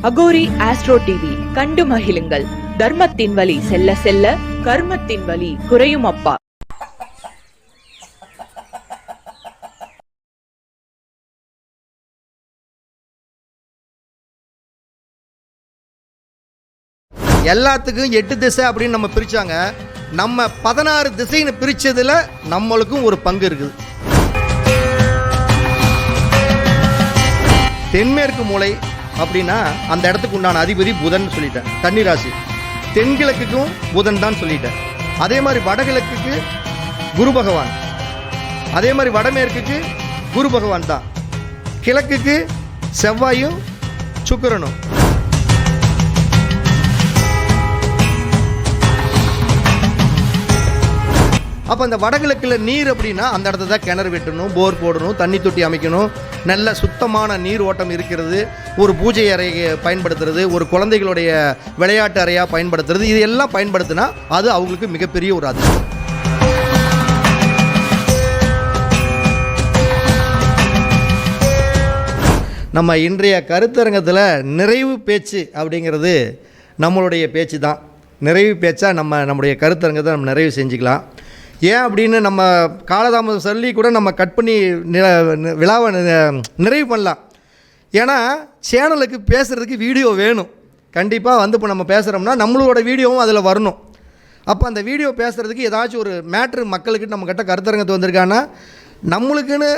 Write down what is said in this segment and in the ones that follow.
Aghori astro TV கண்டு மகிழுங்கள். தர்மத்தின் வழி செல்ல செல்ல கர்மத்தின் வழி குறையும் அப்பா. எல்லாத்துக்கும் 8 திசை அப்படின்னு நம்ம பிரிச்சாங்க. நம்ம 16 திசைன்னு பிரிச்சதுல நம்மளுக்கும் ஒரு பங்கு இருக்குது. தென்மேற்கு மூலை அப்படின்னா அந்த இடத்துக்கு உண்டான அதிபதி புதன் சொல்லிட்டேன், கன்னி ராசி. தென்கிழக்குக்கும் புதன் தான் சொல்லிட்டேன். அதே மாதிரி வடகிழக்குக்கு குரு பகவான், அதே மாதிரி வடமேற்குக்கு குரு பகவான் தான். கிழக்குக்கு செவ்வாயும் சுக்கிரனும். அப்போ அந்த வடகிழக்கில் நீர் அப்படின்னா அந்த இடத்துல தான் கிணறு வெட்டணும், போர் போடணும், தண்ணி தொட்டி அமைக்கணும், நல்ல சுத்தமான நீர் ஓட்டம் இருக்கிறது, ஒரு பூஜை அறையை பயன்படுத்துறது, ஒரு குழந்தைகளுடைய விளையாட்டு அறையாக பயன்படுத்துறது, இது எல்லாம் பயன்படுத்தினா அது அவங்களுக்கு மிகப்பெரிய ஒரு அதிர்ஷ்டம். நம்ம இன்றைய கருத்தரங்கத்தில் நிறைவு பேச்சு அப்படிங்கிறது நம்மளுடைய பேச்சு தான். நிறைவு பேச்சாக நம்முடைய கருத்தரங்கத்தை நம்ம நிறைவு செஞ்சுக்கலாம். ஏன் அப்படின்னு நம்ம காலதாமதம் சொல்லி கூட நம்ம கட் பண்ணி விழாவை நிறைவு பண்ணலாம். ஏன்னா சேனலுக்கு பேசுகிறதுக்கு வீடியோ வேணும். கண்டிப்பாக இப்போ நம்ம பேசுகிறோம்னா நம்மளோட வீடியோவும் அதில் வரணும். அப்போ அந்த வீடியோ பேசுகிறதுக்கு ஏதாச்சும் ஒரு மேட்ரு மக்களுக்கு நம்ம கிட்ட கருத்தரங்கத்து வந்திருக்காங்கன்னா, நம்மளுக்குன்னு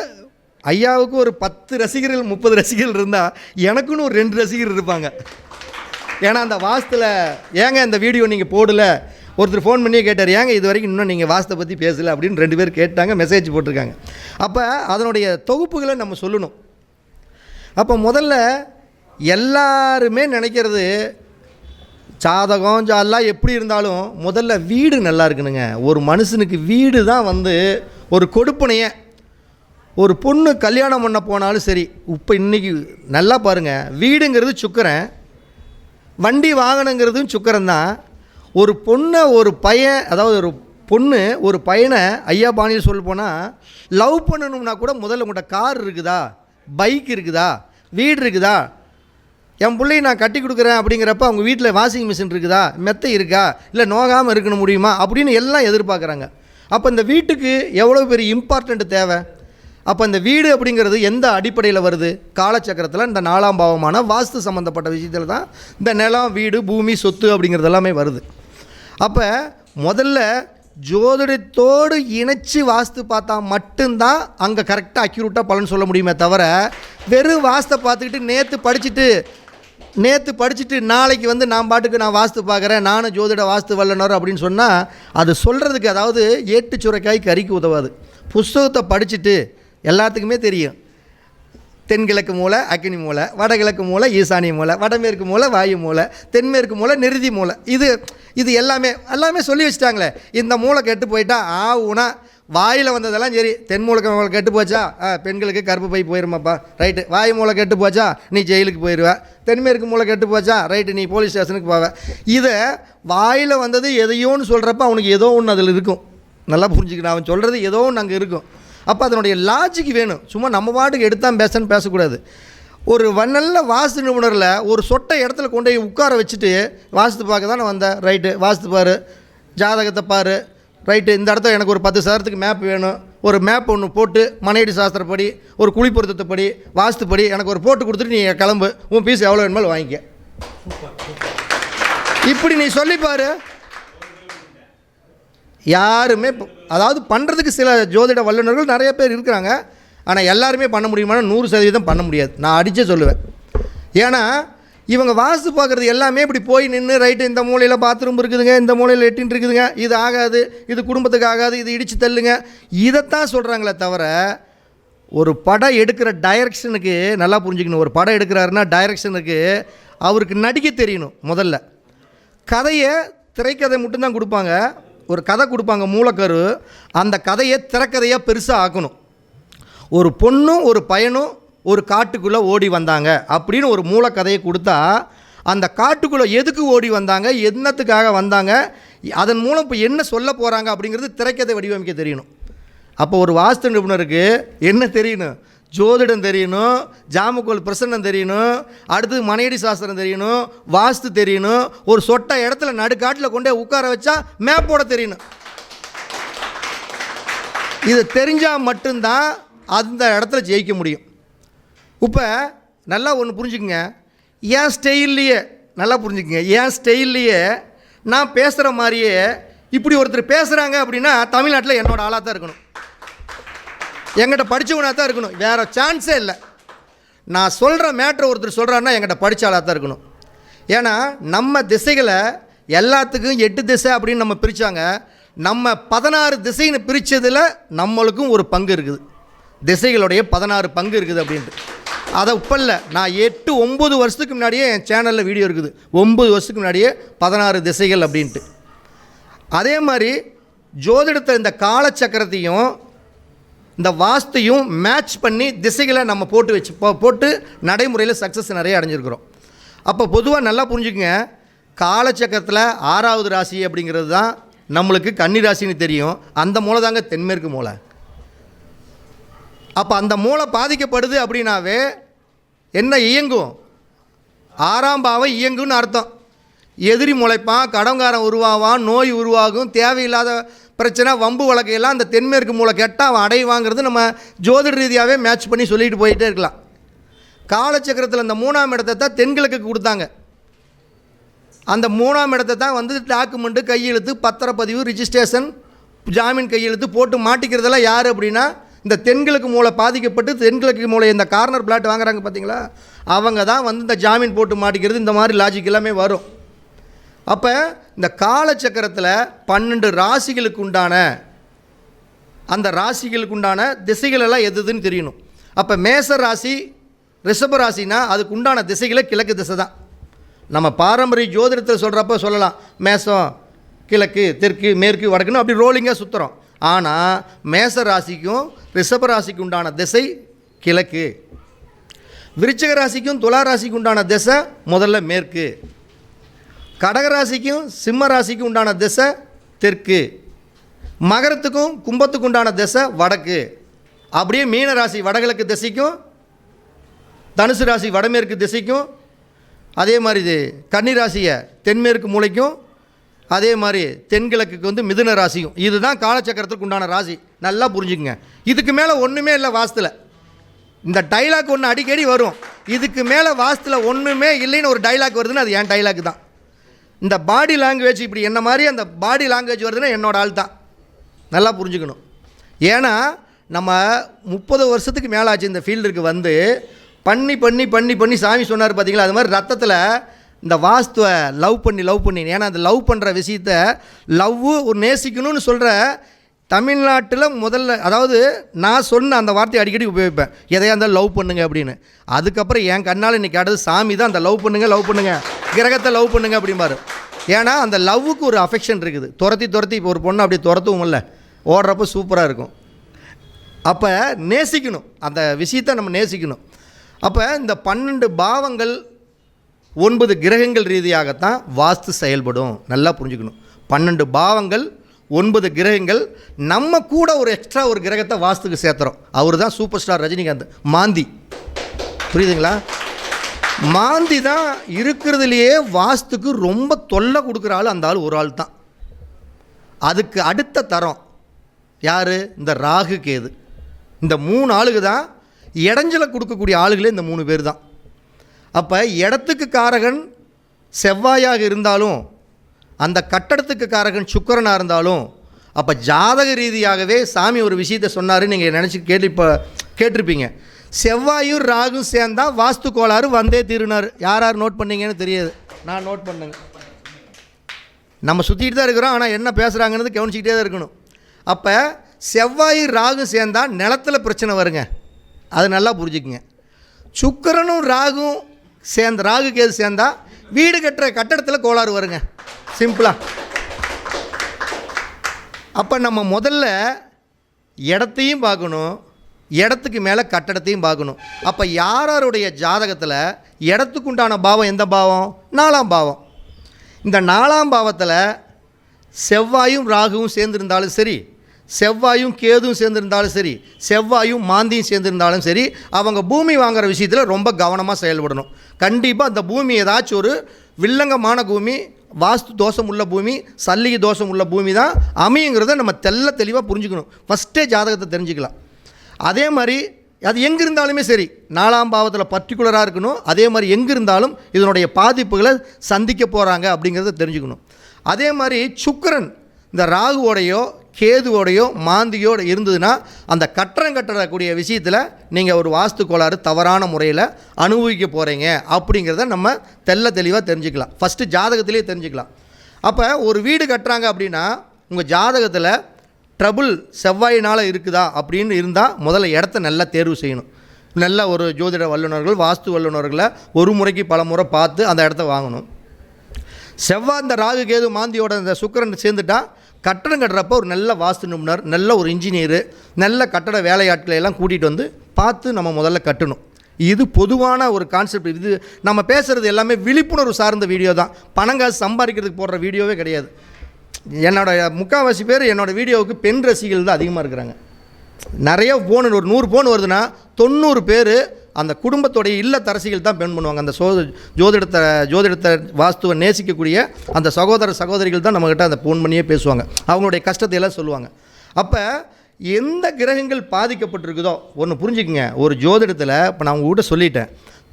ஐயாவுக்கு ஒரு 10 ரசிகர்கள் 30 ரசிகர்கள் இருந்தால் எனக்குன்னு ஒரு 2 ரசிகர்கள் இருப்பாங்க. ஏன்னா அந்த வாசத்தில் ஏங்க இந்த வீடியோ நீங்கள் போடலை, ஒருத்தர் ஃபோன் பண்ணியே கேட்டார், ஏங்க இது வரைக்கும் இன்னும் நீங்கள் வாஸ்தை பற்றி பேசலை அப்படின்னு 2 பேர் கேட்டாங்க, மெசேஜ் போட்டிருக்காங்க. அப்போ அதனுடைய தொகுப்புகளை நம்ம சொல்லணும். அப்போ முதல்ல எல்லாருமே நினைக்கிறது சாதகம் ஜாலாம் எப்படி இருந்தாலும் முதல்ல வீடு நல்லா இருக்கணுங்க. ஒரு மனுஷனுக்கு வீடு தான் ஒரு கொடுப்பனையே. ஒரு பொண்ணு கல்யாணம் பண்ண போனாலும் சரி, இப்போ இன்றைக்கி நல்லா பாருங்கள், வீடுங்கிறது சுக்கரன், வண்டி வாகனங்கிறதும் சுக்கரன் தான். ஒரு பொண்ணை ஒரு பையன், அதாவது ஒரு பொண்ணு ஒரு பையனை ஐயா பாணியில் சொல்ல போனால் லவ் பண்ணணும்னா கூட முதல்ல உங்கள்கிட்ட கார் இருக்குதா, பைக் இருக்குதா, வீடு இருக்குதா, என் பிள்ளையை நான் கட்டி கொடுக்குறேன் அப்படிங்கிறப்ப அவங்க வீட்டில் வாஷிங் மிஷின் இருக்குதா, மெத்தை இருக்கா, இல்லை நோகாமல் இருக்கணும் முடியுமா அப்படின்னு எல்லாம் எதிர்பார்க்குறாங்க. அப்போ இந்த வீட்டுக்கு எவ்வளோ பெரிய இம்பார்ட்டண்ட் தேவை. அப்போ இந்த வீடு அப்படிங்கிறது எந்த அடிப்படையில் வருது? காலச்சக்கரத்தில் இந்த 4ஆம் பாவமான வாஸ்து சம்மந்தப்பட்ட விஷயத்தில் தான் இந்த நிலம், வீடு, பூமி, சொத்து அப்படிங்கிறது எல்லாமே வருது. அப்போ முதல்ல ஜோதிடத்தோடு இணைச்சி வாஸ்து பார்த்தா மட்டும்தான் அங்கே கரெக்டாக அக்யூரேட்டாக பலன் சொல்ல முடியுமே தவிர, வெறும் வாஸ்தை பார்த்துக்கிட்டு நேற்று படிச்சுட்டு நாளைக்கு நான் பாட்டுக்கு நான் வாஸ்து பார்க்குறேன், நானும் ஜோதிட வாஸ்து வல்லுனர் அப்படின்னு சொன்னால் அது சொல்கிறதுக்கு, அதாவது ஏட்டு சுரைக்காய் கறிக்கு உதவாது. புஸ்தகத்தை படிச்சுட்டு எல்லாத்துக்குமே தெரியும், தென்கிழக்கு மூலை அக்னி மூலை, வடகிழக்கு மூலை ஈசானிய மூலை, வடமேற்கு மூலை வாயு மூலை, தென்மேற்கு மூலை நிருதி மூலை, இது எல்லாமே சொல்லி வச்சுட்டாங்களே. இந்த மூளை கெட்டு போயிட்டா ஆவுனா வாயில் வந்ததெல்லாம் சரி, தென் மூளை கெட்டு போச்சா பெண்களுக்கு கருப்பு பை போயிருமாப்பா, ரைட்டு. வாயு மூளை கெட்டு போச்சா நீ ஜெயிலுக்கு போயிடுவேன். தென்மேற்கு மூளை கெட்டு போச்சா ரைட்டு, நீ போலீஸ் ஸ்டேஷனுக்கு போவேன். இதை வாயில் வந்தது எதையோன்னு சொல்கிறப்ப அவனுக்கு ஏதோ ஒன்று அதில் இருக்கும். நல்லா புரிஞ்சுக்கணும், அவன் சொல்கிறது ஏதோ ஒன்று அங்கே இருக்கும். அப்போ அதனுடைய லாஜிக் வேணும். சும்மா நம்ம பாட்டுக்கு எடுத்தான் பேசக்கூடாது. ஒரு நல்ல வாஸ்து நிபுணரில் ஒரு சொட்டை இடத்துல கொண்டு போய் உட்கார வச்சுட்டு வாஸ்து பார்க்க தானே வந்தேன், ரைட்டு வாஸ்து பாரு, ஜாதகத்தை பாரு, ரைட்டு இந்த இடத்துல எனக்கு ஒரு 10 சதுரத்துக்கு மேப் வேணும், ஒரு மேப் ஒன்று போட்டு மனையடி சாஸ்திரப்படி ஒரு குழி பொருத்தத்தைப்படி வாஸ்துப்படி எனக்கு ஒரு போட்டு கொடுத்துட்டு நீ கிளம்பு, உன் பீஸ் எவ்வளோ வேணுமாலும் வாங்கிக்க, இப்படி நீ சொல்லிப்பாரு. யாருமே அதாவது பண்ணுறதுக்கு சில ஜோதிட வல்லுநர்கள் நிறைய பேர் இருக்கிறாங்க. ஆனால் எல்லாருமே பண்ண முடியுமானா 100% பண்ண முடியாது, நான் அடித்தே சொல்லுவேன். ஏன்னா இவங்க வாஸ்து பார்க்குறது எல்லாமே இப்படி போய் நின்று, ரைட்டு இந்த மூலையில் பாத்ரூம் இருக்குதுங்க, இந்த மூலையில் லெட்டின் இருக்குதுங்க, இது ஆகாது, இது குடும்பத்துக்கு ஆகாது, இது இடித்து தள்ளுங்க, இதைத்தான் சொல்கிறாங்களே தவிர ஒரு படம் எடுக்கிற டைரக்ஷனுக்கு நல்லா புரிஞ்சுக்கணும். ஒரு படம் எடுக்கிறாருன்னா டைரக்ஷனுக்கு அவருக்கு நடிக்க தெரியணும். முதல்ல கதையை திரைக்கதை மட்டும்தான் கொடுப்பாங்க, ஒரு கதை கொடுப்பாங்க மூலக்கரு, அந்த கதையை திரைக்கதையாக பெருசாக ஆக்கணும். ஒரு பொண்ணும் ஒரு பையனும் ஒரு காட்டுக்குள்ளே ஓடி வந்தாங்க அப்படின்னு ஒரு மூலக்கதையை கொடுத்தா, அந்த காட்டுக்குள்ளே எதுக்கு ஓடி வந்தாங்க, என்னத்துக்காக வந்தாங்க, அதன் மூலம் இப்போ என்ன சொல்ல போகிறாங்க அப்படிங்கிறது திரைக்கதை வடிவமைக்க தெரியணும். அப்போ ஒரு வாஸ்து நிபுணருக்கு என்ன தெரியணும்? ஜோதிடம் தெரியணும், ஜாமக்கோல் பிரசன்னம் தெரியணும், அடுத்து மனையடி சாஸ்திரம் தெரியணும், வாஸ்து தெரியணும், ஒரு சொட்ட இடத்துல நடுக்காட்டில் கொண்டே உட்கார வச்சா மேப்போட தெரியணும். இது தெரிஞ்சால் மட்டும்தான் அந்த இடத்துல ஜெயிக்க முடியும். இப்போ நல்லா ஒன்று புரிஞ்சுக்குங்க, என் ஸ்டைல்லையே நல்லா புரிஞ்சுக்குங்க, என் ஸ்டைல்லையே நான் பேசுகிற மாதிரியே இப்படி ஒருத்தர் பேசுகிறாங்க அப்படின்னா தமிழ்நாட்டில் என்னோடய ஆளாக தான் இருக்கணும், எங்கிட்ட படித்தவனாக தான் இருக்கணும், வேறு சான்ஸே இல்லை. நான் சொல்கிற மேட்ரை ஒருத்தர் சொல்கிறாருன்னா எங்கிட்ட படித்த ஆளாக தான் இருக்கணும். ஏன்னா நம்ம திசைகளை எல்லாத்துக்கும் 8 திசை அப்படின்னு நம்ம பிரித்தாங்க, நம்ம 16 திசைன்னு பிரித்ததில் நம்மளுக்கும் ஒரு பங்கு இருக்குது, திசைகளுடைய 16 பங்கு இருக்குது அப்படின்ட்டு. அதை இப்போ இல்லை, நான் 8-9 வருஷத்துக்கு முன்னாடியே என் சேனலில் வீடியோ இருக்குது, 9 வருஷத்துக்கு முன்னாடியே 16 திசைகள் அப்படின்ட்டு. அதே மாதிரி ஜோதிடத்தை இந்த காலச்சக்கரத்தையும் இந்த வாஸ்தையும் மேட்ச் பண்ணி திசைகளை நம்ம போட்டு நடைமுறையில் சக்ஸஸ் நிறைய அடைஞ்சிருக்கிறோம். அப்போ பொதுவாக நல்லா புரிஞ்சுக்குங்க, காலச்சக்கரத்தில் 6வது ராசி அப்படிங்கிறது தான் நம்மளுக்கு கன்னி ராசின்னு தெரியும். அந்த மூலை தாங்க தென்மேற்கு மூலை. அப்போ அந்த மூலை பாதிக்கப்படுது அப்படின்னாவே என்ன இயங்கும்? 6ஆம் பாவம் இயங்குன்னு அர்த்தம். எதிரி முளைப்பான், கடங்காரம் உருவாவான், நோய் உருவாகும், தேவையில்லாத பிரச்சனை வம்பு வழக்கையெல்லாம் அந்த தென்மேற்கு மூலை கேட்டால் அவன் அடைவாங்கிறது நம்ம ஜோதிட ரீதியாகவே மேட்ச் பண்ணி சொல்லிட்டு போயிட்டே இருக்கலாம். காலச்சக்கரத்தில் அந்த 3ஆம் இடத்தை தான் தென்கிழக்கு கொடுத்தாங்க. அந்த 3ஆம் இடத்தை தான் வந்து டாக்குமெண்ட்டு, கையெழுத்து, பத்திரப்பதிவு, ரிஜிஸ்ட்ரேஷன், ஜாமீன் கையெழுத்து போட்டு மாட்டிக்கிறதெல்லாம் யார் அப்படின்னா இந்த தென்கிழக்கு மூலை பாதிக்கப்பட்டு தென்கிழக்கு மூலை இந்த கார்னர் பிளாட் வாங்குறாங்க பார்த்தீங்களா, அவங்க தான் வந்து இந்த ஜாமீன் போட்டு மாட்டிக்கிறது. இந்த மாதிரி லாஜிக் எல்லாமே வரும். அப்போ இந்த காலச்சக்கரத்தில் 12 ராசிகளுக்கு உண்டான அந்த ராசிகளுக்கு உண்டான திசைகளெல்லாம் எதுன்னு தெரியணும். அப்போ மேச ராசி, ரிஷப ராசினா அதுக்கு உண்டான திசைகளை கிழக்கு திசை தான். நம்ம பாரம்பரிய ஜோதிடத்தில் சொல்கிறப்ப சொல்லலாம் மேசம் கிழக்கு, தெற்கு, மேற்கு, வடக்குன்னு அப்படி ரோலிங்காக சுற்றுறோம். ஆனால் மேச ராசிக்கும் ரிஷப ராசிக்கு உண்டான திசை கிழக்கு, விருச்சிக ராசிக்கும் துலா ராசிக்கு உண்டான திசை முதல்ல மேற்கு, கடகராசிக்கும் சிம்ம ராசிக்கும் உண்டான திசை தெற்கு, மகரத்துக்கும் கும்பத்துக்கு உண்டான திசை வடக்கு, அப்படியே மீன ராசி வடகிழக்கு திசைக்கும், தனுசு ராசி வடமேற்கு திசைக்கும், அதே மாதிரி இது கன்னி ராசியை தென்மேற்கு மூலைக்கும், அதே மாதிரி தென்கிழக்குக்கு வந்து மிதுன ராசியும். இதுதான் காலச்சக்கரத்துக்கு உண்டான ராசி. நல்லா புரிஞ்சுக்குங்க. இதுக்கு மேலே ஒன்றுமே இல்லை வாஸ்துல. இந்த டைலாக் ஒன்று அடிக்கடி வரும், இதுக்கு மேலே வாஸ்துல ஒன்றுமே இல்லைன்னு ஒரு டைலாக் வருதுன்னு அது என் டைலாக் தான். இந்த பாடி லாங்குவேஜ் இப்படி என்ன மாதிரி அந்த பாடி லாங்குவேஜ் வருதுன்னா என்னோட ஆள் தான். நல்லா புரிஞ்சுக்கணும். ஏன்னா நம்ம 30 வருஷத்துக்கு மேலே ஆச்சு இந்த ஃபீல்டுக்கு வந்து பண்ணி பண்ணி பண்ணி பண்ணி சாமி சொன்னார் பார்த்தீங்களா, அது மாதிரி ரத்தத்தில் இந்த வாஸ்துவை லவ் பண்ணி ஏன்னா அந்த லவ் பண்ணுற விஷயத்தை ஒரு நேசிக்கணும்னு சொல்கிற தமிழ்நாட்டில் முதல்ல, அதாவது நான் சொன்ன அந்த வார்த்தையை அடிக்கடி உபயோகிப்பேன், எதையாக இருந்தாலும் லவ் பண்ணுங்க அப்படின்னு. அதுக்கப்புறம் என் கண்ணால் இன்றைக்கி அடுத்து சாமி தான் அந்த லவ் பண்ணுங்க கிரகத்தை லவ் பண்ணுங்க அப்படிம்பாரு. ஏன்னா அந்த லவ்வுக்கு ஒரு அஃபெக்ஷன் இருக்குது. துரத்தி இப்போ ஒரு பொண்ணை அப்படி துரத்துவோம் இல்லை, ஓடுறப்போ சூப்பராக இருக்கும். அப்போ நேசிக்கணும், அந்த விஷயத்தை நம்ம நேசிக்கணும். அப்போ இந்த 12 பாவங்கள் 9 கிரகங்கள் ரீதியாகத்தான் வாஸ்து செயல்படும். நல்லா புரிஞ்சுக்கணும். 12 பாவங்கள் 9 கிரகங்கள், நம்ம கூட ஒரு எக்ஸ்ட்ரா ஒரு கிரகத்தை வாஸ்துக்கு சேர்த்துறோம். அவர் தான் சூப்பர் ஸ்டார் ரஜினிகாந்த், மாந்தி. புரியுதுங்களா? மாந்தி தான் இருக்கிறதுலையே வாஸ்துக்கு ரொம்ப தொல்லை கொடுக்குற ஆள் அந்த ஆள் ஒரு ஆள் தான். அதுக்கு அடுத்த தரம் யார்? இந்த ராகு கேது. இந்த 3 ஆளுக்கு தான் இடைஞ்சலை கொடுக்கக்கூடிய ஆளுகளே இந்த 3 பேர் தான். அப்போ இடத்துக்கு காரகன் செவ்வாயாக இருந்தாலும் அந்த கட்டடத்துக்கு காரகன் சுக்கிரனாக இருந்தாலும், அப்போ ஜாதக ரீதியாகவே சாமி ஒரு விஷயத்தை சொன்னார், நீங்கள் நினச்சி கேட்டிருப்பீங்க. செவ்வாயும் ராகும் சேர்ந்தா வாஸ்து கோளாறு வந்தே தீருனார். யார் நோட் பண்ணீங்கன்னு தெரியாது, நான் நோட் பண்ணுங்க. நம்ம சுற்றிட்டு தான் இருக்கிறோம், ஆனால் என்ன பேசுகிறாங்கன்னு கவனிச்சிக்கிட்டே தான் இருக்கணும். அப்போ செவ்வாயும் ராகும் சேர்ந்தா நிலத்தில் பிரச்சனை வருங்க, அது நல்லா புரிஞ்சுக்குங்க. சுக்கிரனும் ராகும் ராகு கேது சேர்ந்தா வீடு கட்டுற கட்டடத்தில் கோளாறு வருங்க, சிம்பிளாக. அப்போ நம்ம முதல்ல இடத்தையும் பார்க்கணும், இடத்துக்கு மேலே கட்டடத்தையும் பார்க்கணும். அப்போ யாருடைய ஜாதகத்தில் இடத்துக்கு உண்டான பாவம் எந்த பாவம்? 4ஆம் பாவம். இந்த 4ஆம் பாவத்தில் செவ்வாயும் ராகுவும் சேர்ந்துருந்தாலும் சரி, செவ்வாயும் கேதும் சேர்ந்திருந்தாலும் சரி, செவ்வாயும் மாந்தியும் சேர்ந்திருந்தாலும் சரி, அவங்க பூமி வாங்குகிற விஷயத்தில் ரொம்ப கவனமாக செயல்படணும். கண்டிப்பாக அந்த பூமி ஏதாச்சும் ஒரு வில்லங்கமான பூமி, வாஸ்து தோஷம் உள்ள பூமி, சல்லிகை தோஷம் உள்ள பூமி தான் அமையுங்கிறத நம்ம தெளிவாக புரிஞ்சுக்கணும். ஃபஸ்ட்டே ஜாதகத்தை தெரிஞ்சுக்கலாம். அதே மாதிரி அது எங்கே இருந்தாலுமே சரி, 4ஆம் பாவத்தில் பர்டிகுலராக இருக்கணும். அதே மாதிரி எங்கே இருந்தாலும் இதனுடைய பாதிப்புகளை சந்திக்க போகிறாங்க அப்படிங்கிறத தெரிஞ்சுக்கணும். அதே மாதிரி சுக்கிரன் இந்த ராகுவோடையோ கேதுவோடையோ மாந்தியோடு இருந்ததுன்னா அந்த கட்டடக்கூடிய விஷயத்தில் நீங்கள் ஒரு வாஸ்து கோளாறு தவறான முறையில் அனுபவிக்க போகிறீங்க அப்படிங்கிறத நம்ம தெளிவாக தெரிஞ்சுக்கலாம். ஃபஸ்ட்டு ஜாதகத்திலே தெரிஞ்சுக்கலாம். அப்போ ஒரு வீடு கட்டுறாங்க அப்படின்னா உங்கள் ஜாதகத்தில் ட்ரபுள் செவ்வாயினால் இருக்குதா அப்படின்னு இருந்தால் முதல்ல இடத்த நல்லா தேர்வு செய்யணும். நல்ல ஒரு ஜோதிட வல்லுநர்கள், வாஸ்து வல்லுநர்களை ஒரு முறைக்கு பல முறை பார்த்து அந்த இடத்த வாங்கணும். செவ்வாய் இந்த ராகு கேது மாந்தியோட இந்த சுக்கிரன் சேர்ந்துட்டா கட்டடம் கட்டுறப்போ ஒரு நல்ல வாஸ்து நிபுணர், நல்ல ஒரு இன்ஜினியரு, நல்ல கட்டட வேலையாட்களை எல்லாம் கூட்டிகிட்டு வந்து பார்த்து நம்ம முதல்ல கட்டணும். இது பொதுவான ஒரு கான்செப்ட். இது நம்ம பேசுகிறது எல்லாமே விழிப்புணர்வு சார்ந்த வீடியோ தான். பணங்காசு சம்பாதிக்கிறதுக்கு போடுற வீடியோவே கிடையாது. என்னோடய முக்கால்வாசி பேர் என்னோடய வீடியோவுக்கு பெண் ரசிகர்கள் தான் அதிகமாக இருக்கிறாங்க. நிறைய ஃபோன், ஒரு 100 ஃபோன் வருதுன்னா 90 பேர் அந்த குடும்பத்தோடைய இல்லத்தரசிகள் தான் பெண் பண்ணுவாங்க. அந்த ஜோதிடத்தை வாஸ்துவை நேசிக்கக்கூடிய அந்த சகோதரிகள் தான் நம்மக்கிட்ட அந்த ஃபோன் பண்ணியே பேசுவாங்க. அவங்களுடைய கஷ்டத்தை எல்லாம் சொல்லுவாங்க. அப்போ எந்த கிரகங்கள் பாதிக்கப்பட்டிருக்குதோ ஒன்று புரிஞ்சுக்குங்க. ஒரு ஜோதிடத்தில் இப்போ நான் உங்கள்கிட்ட சொல்லிட்டேன்,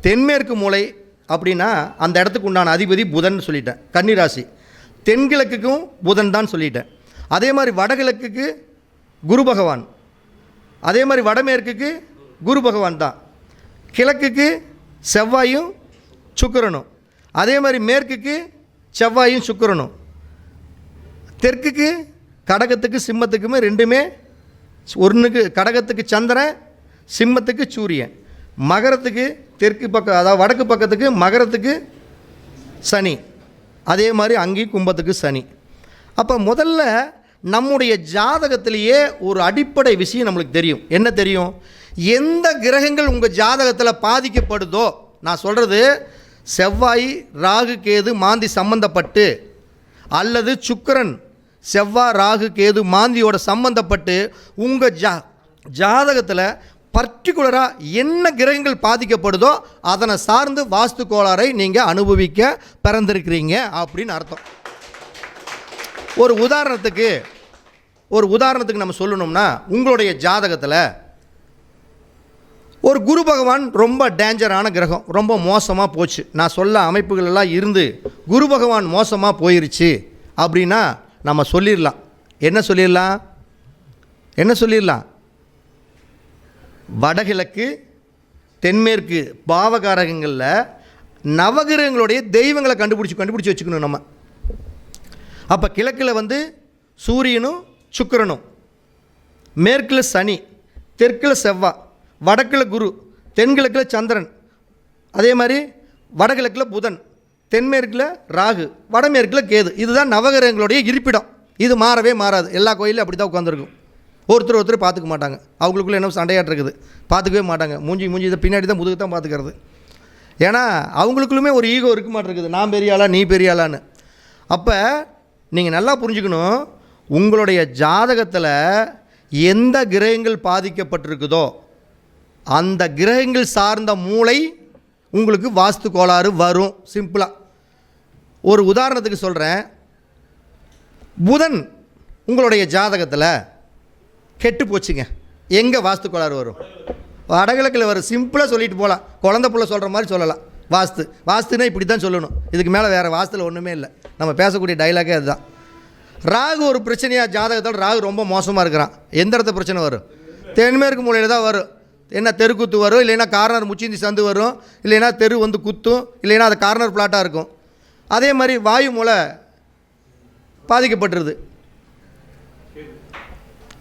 தென்மேற்கு மூலை அப்படின்னா அந்த இடத்துக்கு உண்டான அதிபதி புதன் சொல்லிட்டேன், கன்னிராசி. தென்கிழக்குக்கும் புதன் தான் சொல்லிட்டேன். அதே மாதிரி வடகிழக்குக்கு குரு பகவான், அதே மாதிரி வடமேற்குக்கு குரு பகவான் தான். கிழக்குக்கு செவ்வாயும் சுக்கிரனும், அதே மாதிரி மேற்குக்கு செவ்வாயும் சுக்கிரனும். தெற்குக்கு கடகத்துக்கு சிம்மத்துக்குமே ரெண்டுமே, ஒன்றுக்கு கடகத்துக்கு சந்திரன், சிம்மத்துக்கு சூரியன். மகரத்துக்கு தெற்கு பக்கம், அதாவது வடக்கு பக்கத்துக்கு மகரத்துக்கு சனி, அதே மாதிரி அங்கேயும் கும்பத்துக்கு சனி. அப்போ முதல்ல நம்முடைய ஜாதகத்திலேயே ஒரு அடிப்படை விஷயம் நம்மளுக்கு தெரியும். என்ன தெரியும்? எந்த கிரகங்கள் உங்கள் ஜாதகத்தில் பாதிக்கப்படுதோ, நான் சொல்கிறது செவ்வாய் ராகு கேது மாந்தி சம்பந்தப்பட்டு, அல்லது சுக்கிரன் செவ்வாய் ராகு கேது மாந்தியோட சம்பந்தப்பட்டு உங்கள் ஜாதகத்தில் பர்டிகுலராக என்ன கிரகங்கள் பாதிக்கப்படுதோ அதனை சார்ந்து வாஸ்து கோளாறை நீங்கள் அனுபவிக்க பிறந்திருக்கிறீங்க அப்படின்னு அர்த்தம். ஒரு உதாரணத்துக்கு நம்ம சொல்லணும்னா, உங்களுடைய ஜாதகத்தில் ஒரு குரு பகவான் ரொம்ப டேஞ்சரான கிரகம், ரொம்ப மோசமாக போச்சு, நான் சொல்ல அமைப்புகள் எல்லாம் இருந்து குரு பகவான் மோசமாக போயிருச்சு அப்படின்னா நம்ம சொல்லிடலாம். என்ன சொல்லிடலாம்? வடகிழக்கு தென்மேற்கு பாவகாரகங்களில் நவகிரகங்களுடைய தெய்வங்களை கண்டுபிடிச்சி வச்சுக்கணும் நம்ம. அப்போ கிழக்கில் வந்து சூரியனும் சுக்கிரனும், மேற்கில் சனி, தெற்கில் செவ்வாய், வடக்கில் குரு, தென்கிழக்கில் சந்திரன், அதே மாதிரி வடகிழக்கில் புதன், தென்மேற்கில் ராகு, வடமேற்கில் கேது. இதுதான் நவகிரகங்களுடைய இருப்பிடம். இது மாறவே மாறாது. எல்லா கோயிலும் அப்படி தான் உட்காந்துருக்கும். ஒருத்தர் பார்த்துக்க மாட்டாங்க. அவங்களுக்குள்ள என்ன சண்டையாட்டு இருக்குது, பார்த்துக்கவே மாட்டாங்க. மூஞ்சி இதை பின்னாடி தான் முதுகு தான் பார்த்துக்கிறது. ஏன்னா அவங்களுக்குள்ளுமே ஒரு ஈகோ இருக்க மாட்டேருக்குது, நான் பெரிய ஆளா நீ பெரிய ஆளான்னு. அப்போ நீங்கள் நல்லா புரிஞ்சுக்கணும், உங்களுடைய ஜாதகத்தில் எந்த கிரகங்கள் பாதிக்கப்பட்டிருக்குதோ அந்த கிரகங்கள் சார்ந்த மூளை உங்களுக்கு வாஸ்து கோளாறு வரும். சிம்பிளாக ஒரு உதாரணத்துக்கு சொல்கிறேன். புதன் உங்களுடைய ஜாதகத்தில் கெட்டு போச்சுங்க, எங்கே வாஸ்து கோளாறு வரும்? வடகிழக்கில் வரும். சிம்பிளாக சொல்லிட்டு போகலாம், குழந்தை புள்ள சொல்கிற மாதிரி சொல்லலாம். வாஸ்துன்னா இப்படி தான் சொல்லணும், இதுக்கு மேலே வேறு வாஸ்துவில் ஒன்றுமே இல்லை. நம்ம பேசக்கூடிய டைலாகே அதுதான். ராகு ஒரு பிரச்சனையாக ஜாதகத்தோட ராகு ரொம்ப மோசமாக இருக்கிறான். எந்த இடத்த பிரச்சனை வரும்? தென்மேற்கு மூலையில் தான் வரும். என்ன தெருக்குத்து வரும், இல்லைன்னா கார்னர் முச்சிந்தி சந்து வரும், இல்லைன்னா தெரு வந்து குத்தும், இல்லைன்னா அது கார்னர் பிளாட்டாக இருக்கும். அதே மாதிரி வாயு மூலை பாதிக்கப்பட்டுருது,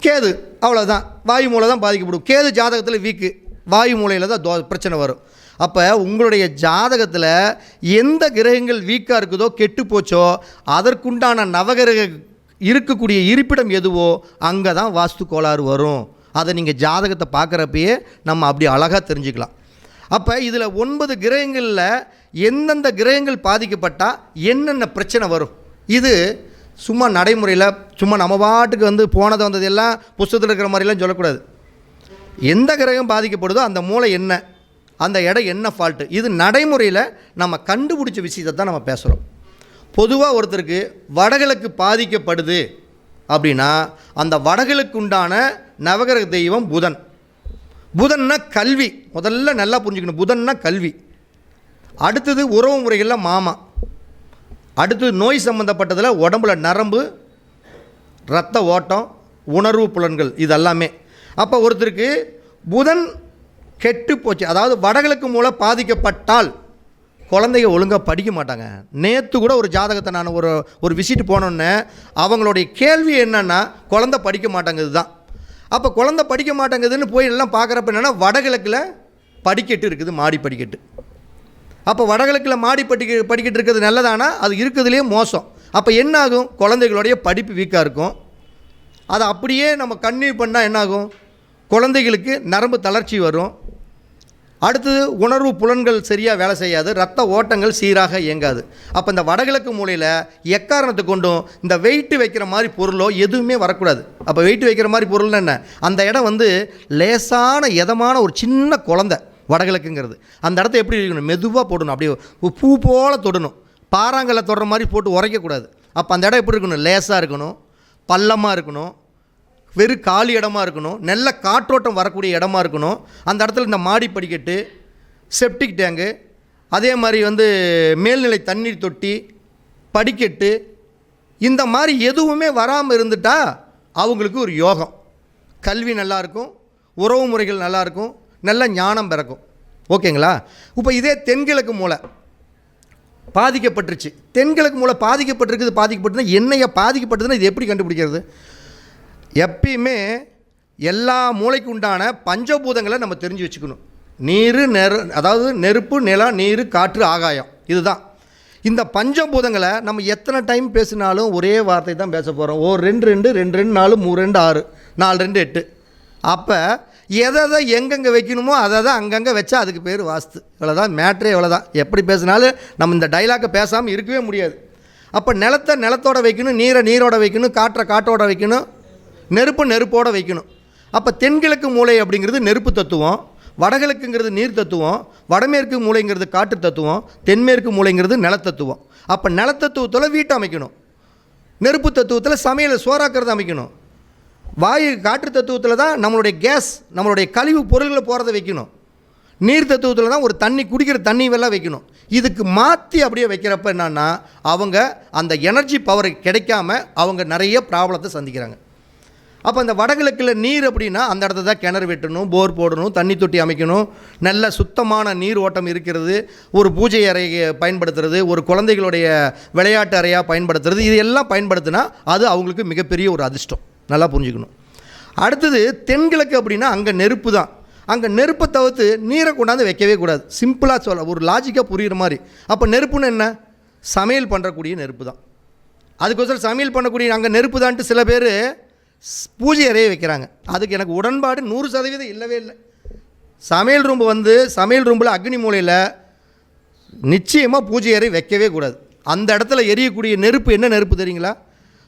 கேது அவ்வளோதான், வாயு மூலை தான் பாதிக்கப்படும். கேது ஜாதகத்தில் வீக்கு, வாயு மூலையில் தான் பிரச்சனை வரும். அப்போ உங்களுடைய ஜாதகத்தில் எந்த கிரகங்கள் வீக்காக இருக்குதோ கெட்டு போச்சோ அதற்குண்டான நவகிரக இருக்கக்கூடிய இருப்பிடம் எதுவோ அங்கே தான் வாஸ்து கோளாறு வரும். அதை நீங்கள் ஜாதகத்தை பார்க்குறப்பயே நம்ம அப்படி அழகாக தெரிஞ்சுக்கலாம். அப்போ இதில் 9 கிரகங்களில் எந்தெந்த கிரகங்கள் பாதிக்கப்பட்டால் என்னென்ன பிரச்சனை வரும், இது சும்மா நடைமுறையில் சும்மா நம்ம பாட்டுக்கு வந்து போனது வந்தது எல்லாம் புஸ்தகத்தில் இருக்கிற மாதிரிலாம் சொல்லக்கூடாது. எந்த கிரகம் பாதிக்கப்படுதோ அந்த மூளை என்ன, அந்த இடம் என்ன ஃபால்ட்டு, இது நடைமுறையில் நம்ம கண்டுபிடிச்ச விஷயத்தை தான் நம்ம பேசுகிறோம். பொதுவாக ஒருத்தருக்கு வடகிழக்கு பாதிக்கப்படுது அப்படின்னா அந்த வடகிழக்கு உண்டான நவகிரக தெய்வம் புதன். புதன்னா கல்வி, முதல்ல நல்லா புரிஞ்சுக்கணும். புதன்னா கல்வி. அடுத்தது உறவு முறைகளில் மாமா. அடுத்தது நோய் சம்மந்தப்பட்டதில் உடம்புல நரம்பு, இரத்த ஓட்டம், உணர்வு புலன்கள், இதெல்லாமே. அப்போ ஒருத்தருக்கு புதன் கெட்டு போச்சு, அதாவது வடகிழக்கு மூலம் பாதிக்கப்பட்டால் குழந்தைங்க ஒழுங்காக படிக்க மாட்டாங்க. நேற்று கூட ஒரு ஜாதகத்தை நான் ஒரு விசிட் போனோன்னே அவங்களுடைய கேள்வி என்னென்னா குழந்தை படிக்க மாட்டாங்குது தான். அப்போ குழந்தை படிக்க மாட்டேங்குதுன்னு போய் எல்லாம் பார்க்குறப்ப என்னென்னா வடகிழக்கில் படிக்கட்டு இருக்குது, மாடி படிக்கட்டு. அப்போ வடகிழக்கில் மாடி படிக்கட்டு இருக்கிறது நல்லதானா? அது இருக்கிறதுலேயே மோசம். அப்போ என்ன ஆகும்? குழந்தைகளுடைய படிப்பு வீக்காக இருக்கும். அதை அப்படியே நம்ம கன்டினியூ பண்ணால் என்னாகும்? குழந்தைகளுக்கு நரம்பு தளர்ச்சி வரும். அடுத்தது உணர்வு புலன்கள் சரியாக வேலை செய்யாது, ரத்த ஓட்டங்கள் சீராக இயங்காது. அப்போ இந்த வடகிழக்கு மூலையில் எக்காரணத்தை கொண்டும் இந்த வெயிட்டு வைக்கிற மாதிரி பொருளோ எதுவுமே வரக்கூடாது. அப்போ வெயிட்டு வைக்கிற மாதிரி பொருள்னு என்ன? அந்த இடம் வந்து லேசான எதமான ஒரு சின்ன குழந்தை வடகிழக்குங்கிறது. அந்த இடத்த எப்படி இருக்கணும்? மெதுவாக போடணும், அப்படியே பூ போல் தொடணும். பாறாங்கல்ல தொடுற மாதிரி போட்டு உரைக்கக்கூடாது. அப்போ அந்த இடம் எப்படி இருக்கணும்? லேசாக இருக்கணும், பள்ளமாக இருக்கணும், வெறும் காலி இடமா இருக்கணும், நல்ல காற்றோட்டம் வரக்கூடிய இடமா இருக்கணும். அந்த இடத்துல இந்த மாடி படிக்கட்டு, செப்டிக் டேங்கு, அதே மாதிரி வந்து மேல்நிலை தண்ணீர் தொட்டி, படிக்கட்டு, இந்த மாதிரி எதுவுமே வராமல் இருந்துட்டால் அவங்களுக்கு ஒரு யோகம். கல்வி நல்லாயிருக்கும், உறவு முறைகள் நல்லாயிருக்கும், நல்ல ஞானம் பிறக்கும். ஓகேங்களா? இப்போ இதே தென்கிழக்கு மூலை பாதிக்கப்பட்டுருச்சு. தென்கிழக்கு மூலை பாதிக்கப்பட்டிருக்குது. பாதிக்கப்பட்டுன்னா என்னைய பாதிக்கப்பட்டதுன்னா இது எப்படி கண்டுபிடிக்கிறது? எப்பயுமே எல்லா மூளைக்கு உண்டான பஞ்சபூதங்களை நம்ம தெரிஞ்சு வச்சுக்கணும். நீர், அதாவது நெருப்பு, நிலம், நீர், காற்று, ஆகாயம், இதுதான். இந்த பஞ்சபூதங்களை நம்ம எத்தனை டைம் பேசினாலும் ஒரே வார்த்தை தான் பேச போகிறோம். 2 2 2 2 4 3 2 6 4 2 8. அப்போ எதை எங்கெங்கே வைக்கணுமோ அதை தான் அங்கங்கே வச்சா அதுக்கு பேர் வாஸ்து. இவ்வளோதான் மேட்ரே, இவ்வளோதான். எப்படி பேசினாலும் நம்ம இந்த டைலாக்கை பேசாமல் இருக்கவே முடியாது. அப்போ நிலத்தை நிலத்தோடு வைக்கணும், நீரை நீரோட வைக்கணும், காற்றை காற்றோட வைக்கணும், நெருப்பு நெருப்போடு வைக்கணும். அப்போ தென்கிழக்கு மூலை அப்படிங்கிறது நெருப்பு தத்துவம், வடகிழக்குங்கிறது நீர் தத்துவம், வடமேற்கு மூலைங்கிறது காற்று தத்துவம், தென்மேற்கு மூலைங்கிறது நிலத்தத்துவம். அப்போ நிலத்தத்துவத்தில் வீட்டை அமைக்கணும், நெருப்பு தத்துவத்தில் சமையலை சோறாக்கிறத அமைக்கணும், வாயு காற்று தத்துவத்தில் தான் நம்மளுடைய கேஸ், நம்மளுடைய கழிவு பொருள்களை போகிறத வைக்கணும், நீர் தத்துவத்தில் தான் ஒரு தண்ணி குடிக்கிற தண்ணி வெள்ளம் வைக்கணும். இதுக்கு மாற்றி அப்படியே வைக்கிறப்ப என்னன்னா அவங்க அந்த எனர்ஜி பவர் கிடைக்காம அவங்க நிறைய ப்ராப்ளத்தை சந்திக்கிறாங்க. அப்போ அந்த வடகிழக்கில் நீர் அப்படின்னா அந்த இடத்த தான் கிணறு வெட்டணும், போர் போடணும், தண்ணி தொட்டி அமைக்கணும், நல்ல சுத்தமான நீர் ஓட்டம் இருக்கிறது, ஒரு பூஜை அறையை பயன்படுத்துறது, ஒரு குழந்தைகளுடைய விளையாட்டு அறையாக பயன்படுத்துறது, இது எல்லாம் பயன்படுத்தினா அது அவங்களுக்கு மிகப்பெரிய ஒரு அதிர்ஷ்டம். நல்லா புரிஞ்சுக்கணும். அடுத்தது தென்கிழக்கு அப்படின்னா அங்கே நெருப்பு தான். அங்கே நெருப்பை தவிர்த்து நீரை கொண்டாந்து வைக்கவே கூடாது. சிம்பிளாக சொல்ல, ஒரு லாஜிக்காக புரிகிற மாதிரி. அப்போ நெருப்புன்னு என்ன? சமையல் பண்ணுறக்கூடிய நெருப்பு தான். அதுக்கோசரம் சமையல் பண்ணக்கூடிய அங்கே நெருப்பு தான்ட்டு சில பேர் பூஜை அறையை வைக்கிறாங்க. அதுக்கு எனக்கு உடன்பாடு 100% இல்லவே இல்லை. சமையல் ரூம்பு வந்து சமையல் ரூம்பில் அக்னி மூலையில் நிச்சயமாக பூஜை அறை வைக்கவே கூடாது. அந்த இடத்துல எரியக்கூடிய நெருப்பு என்ன நெருப்பு தெரியுங்களா?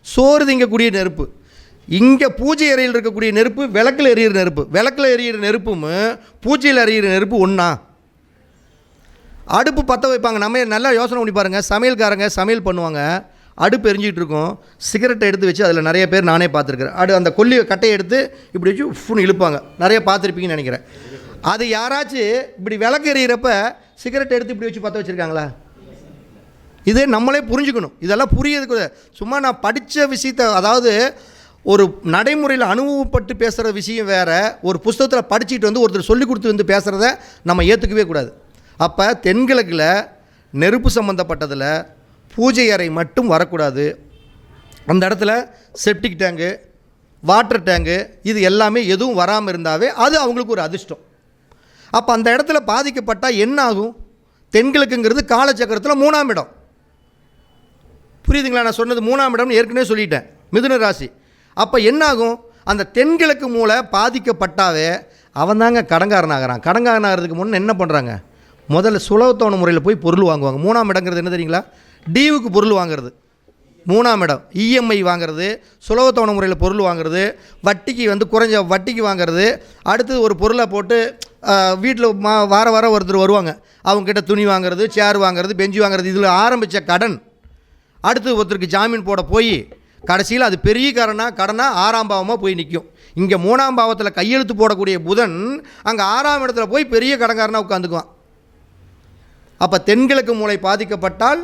சோறு திங்கக்கூடிய நெருப்பு. இங்கே பூஜை அறையில் இருக்கக்கூடிய நெருப்பு விளக்கில் எரியிற நெருப்பு. விளக்கில் எரியிற நெருப்பும் பூஜையில் எரியிற நெருப்பு ஒன்றா? அடுப்பு பற்ற வைப்பாங்க. நம்ம நல்லா யோசனை பண்ணி பாருங்கள். சமையல்காரங்க சமையல் பண்ணுவாங்க, அடுப்பு எரிஞ்சிக்கிட்டு இருக்கும், சிகரெட்டை எடுத்து வச்சு அதில் நிறைய பேர் நானே பார்த்துருக்குறேன். அந்த கொல்லி கட்டையை எடுத்து இப்படி வச்சு ஃபுன்னு இழுப்பாங்க. நிறைய பார்த்துருப்பீங்கன்னு நினைக்கிறேன். அது யாராச்சும் இப்படி விளக்கு எறிகிறப்ப சிகரெட்டை எடுத்து இப்படி வச்சு பற்ற வச்சுருக்காங்களா? இதே நம்மளே புரிஞ்சுக்கணும். இதெல்லாம் புரியறதுக்கு சும்மா நான் படித்த விஷயத்தை, அதாவது ஒரு நடைமுறையில் அனுபவப்பட்டு பேசுகிற விஷயம் வேறு, ஒரு புஸ்தகத்தில் படிச்சுட்டு வந்து ஒருத்தர் சொல்லி கொடுத்து வந்து பேசுகிறத நம்ம ஏற்றுக்கவே கூடாது. அப்போ தென்கிழக்கில் நெருப்பு சம்மந்தப்பட்டதில் பூஜை அறை மட்டும் வரக்கூடாது. அந்த இடத்துல செப்டிக் டேங்கு, வாட்டர் டேங்கு, இது எல்லாமே எதுவும் வராமல் இருந்தாவே அது அவங்களுக்கு ஒரு அதிர்ஷ்டம். அப்போ அந்த இடத்துல பாதிக்கப்பட்டால் என்ன ஆகும்? தென்கிழக்குங்கிறது காலச்சக்கரத்தில் 3ஆம் இடம். புரியுதுங்களா? நான் சொன்னது 3ஆம் இடம்னு ஏற்கனவே சொல்லிட்டேன், மிதுன ராசி. அப்போ என்ன ஆகும்? அந்த தென்கிழக்கு மூலை பாதிக்கப்பட்டாவே அவன் தாங்க கடங்காரன் ஆகிறான். கடங்காரன் ஆகிறதுக்கு முன்னே என்ன பண்ணுறாங்க? முதல்ல சுலபத்தோன முறையில் போய் பொருள் வாங்குவாங்க. 3ஆம் இடங்கிறது என்ன தெரியுங்களா? டிவுக்கு பொருள் வாங்குறது. மூணாம் இடம் இஎம்ஐ வாங்குறது, சுலபத்தவணை முறையில் பொருள் வாங்குறது, வட்டிக்கு வந்து குறைஞ்ச வட்டிக்கு வாங்குறது. அடுத்து ஒரு பொருளை போட்டு வீட்டில் வார ஒருத்தர் வருவாங்க, அவங்கக்கிட்ட துணி வாங்குறது, சேர் வாங்குறது, பெஞ்சு வாங்குறது. இதில் ஆரம்பித்த கடன் அடுத்து ஒருத்தருக்கு ஜாமீன் போட போய் கடைசியில் அது பெரிய கடனாக 6ஆம் பாவமாக போய் நிற்கும். இங்கே 3ஆம் பாவத்தில் கையெழுத்து போடக்கூடிய புதன் அங்கே 6ஆம் இடத்துல போய் பெரிய கடன்காரனாக உட்காந்துக்குவான். அப்போ தென்கிழக்கு மூலை பாதிக்கப்பட்டால்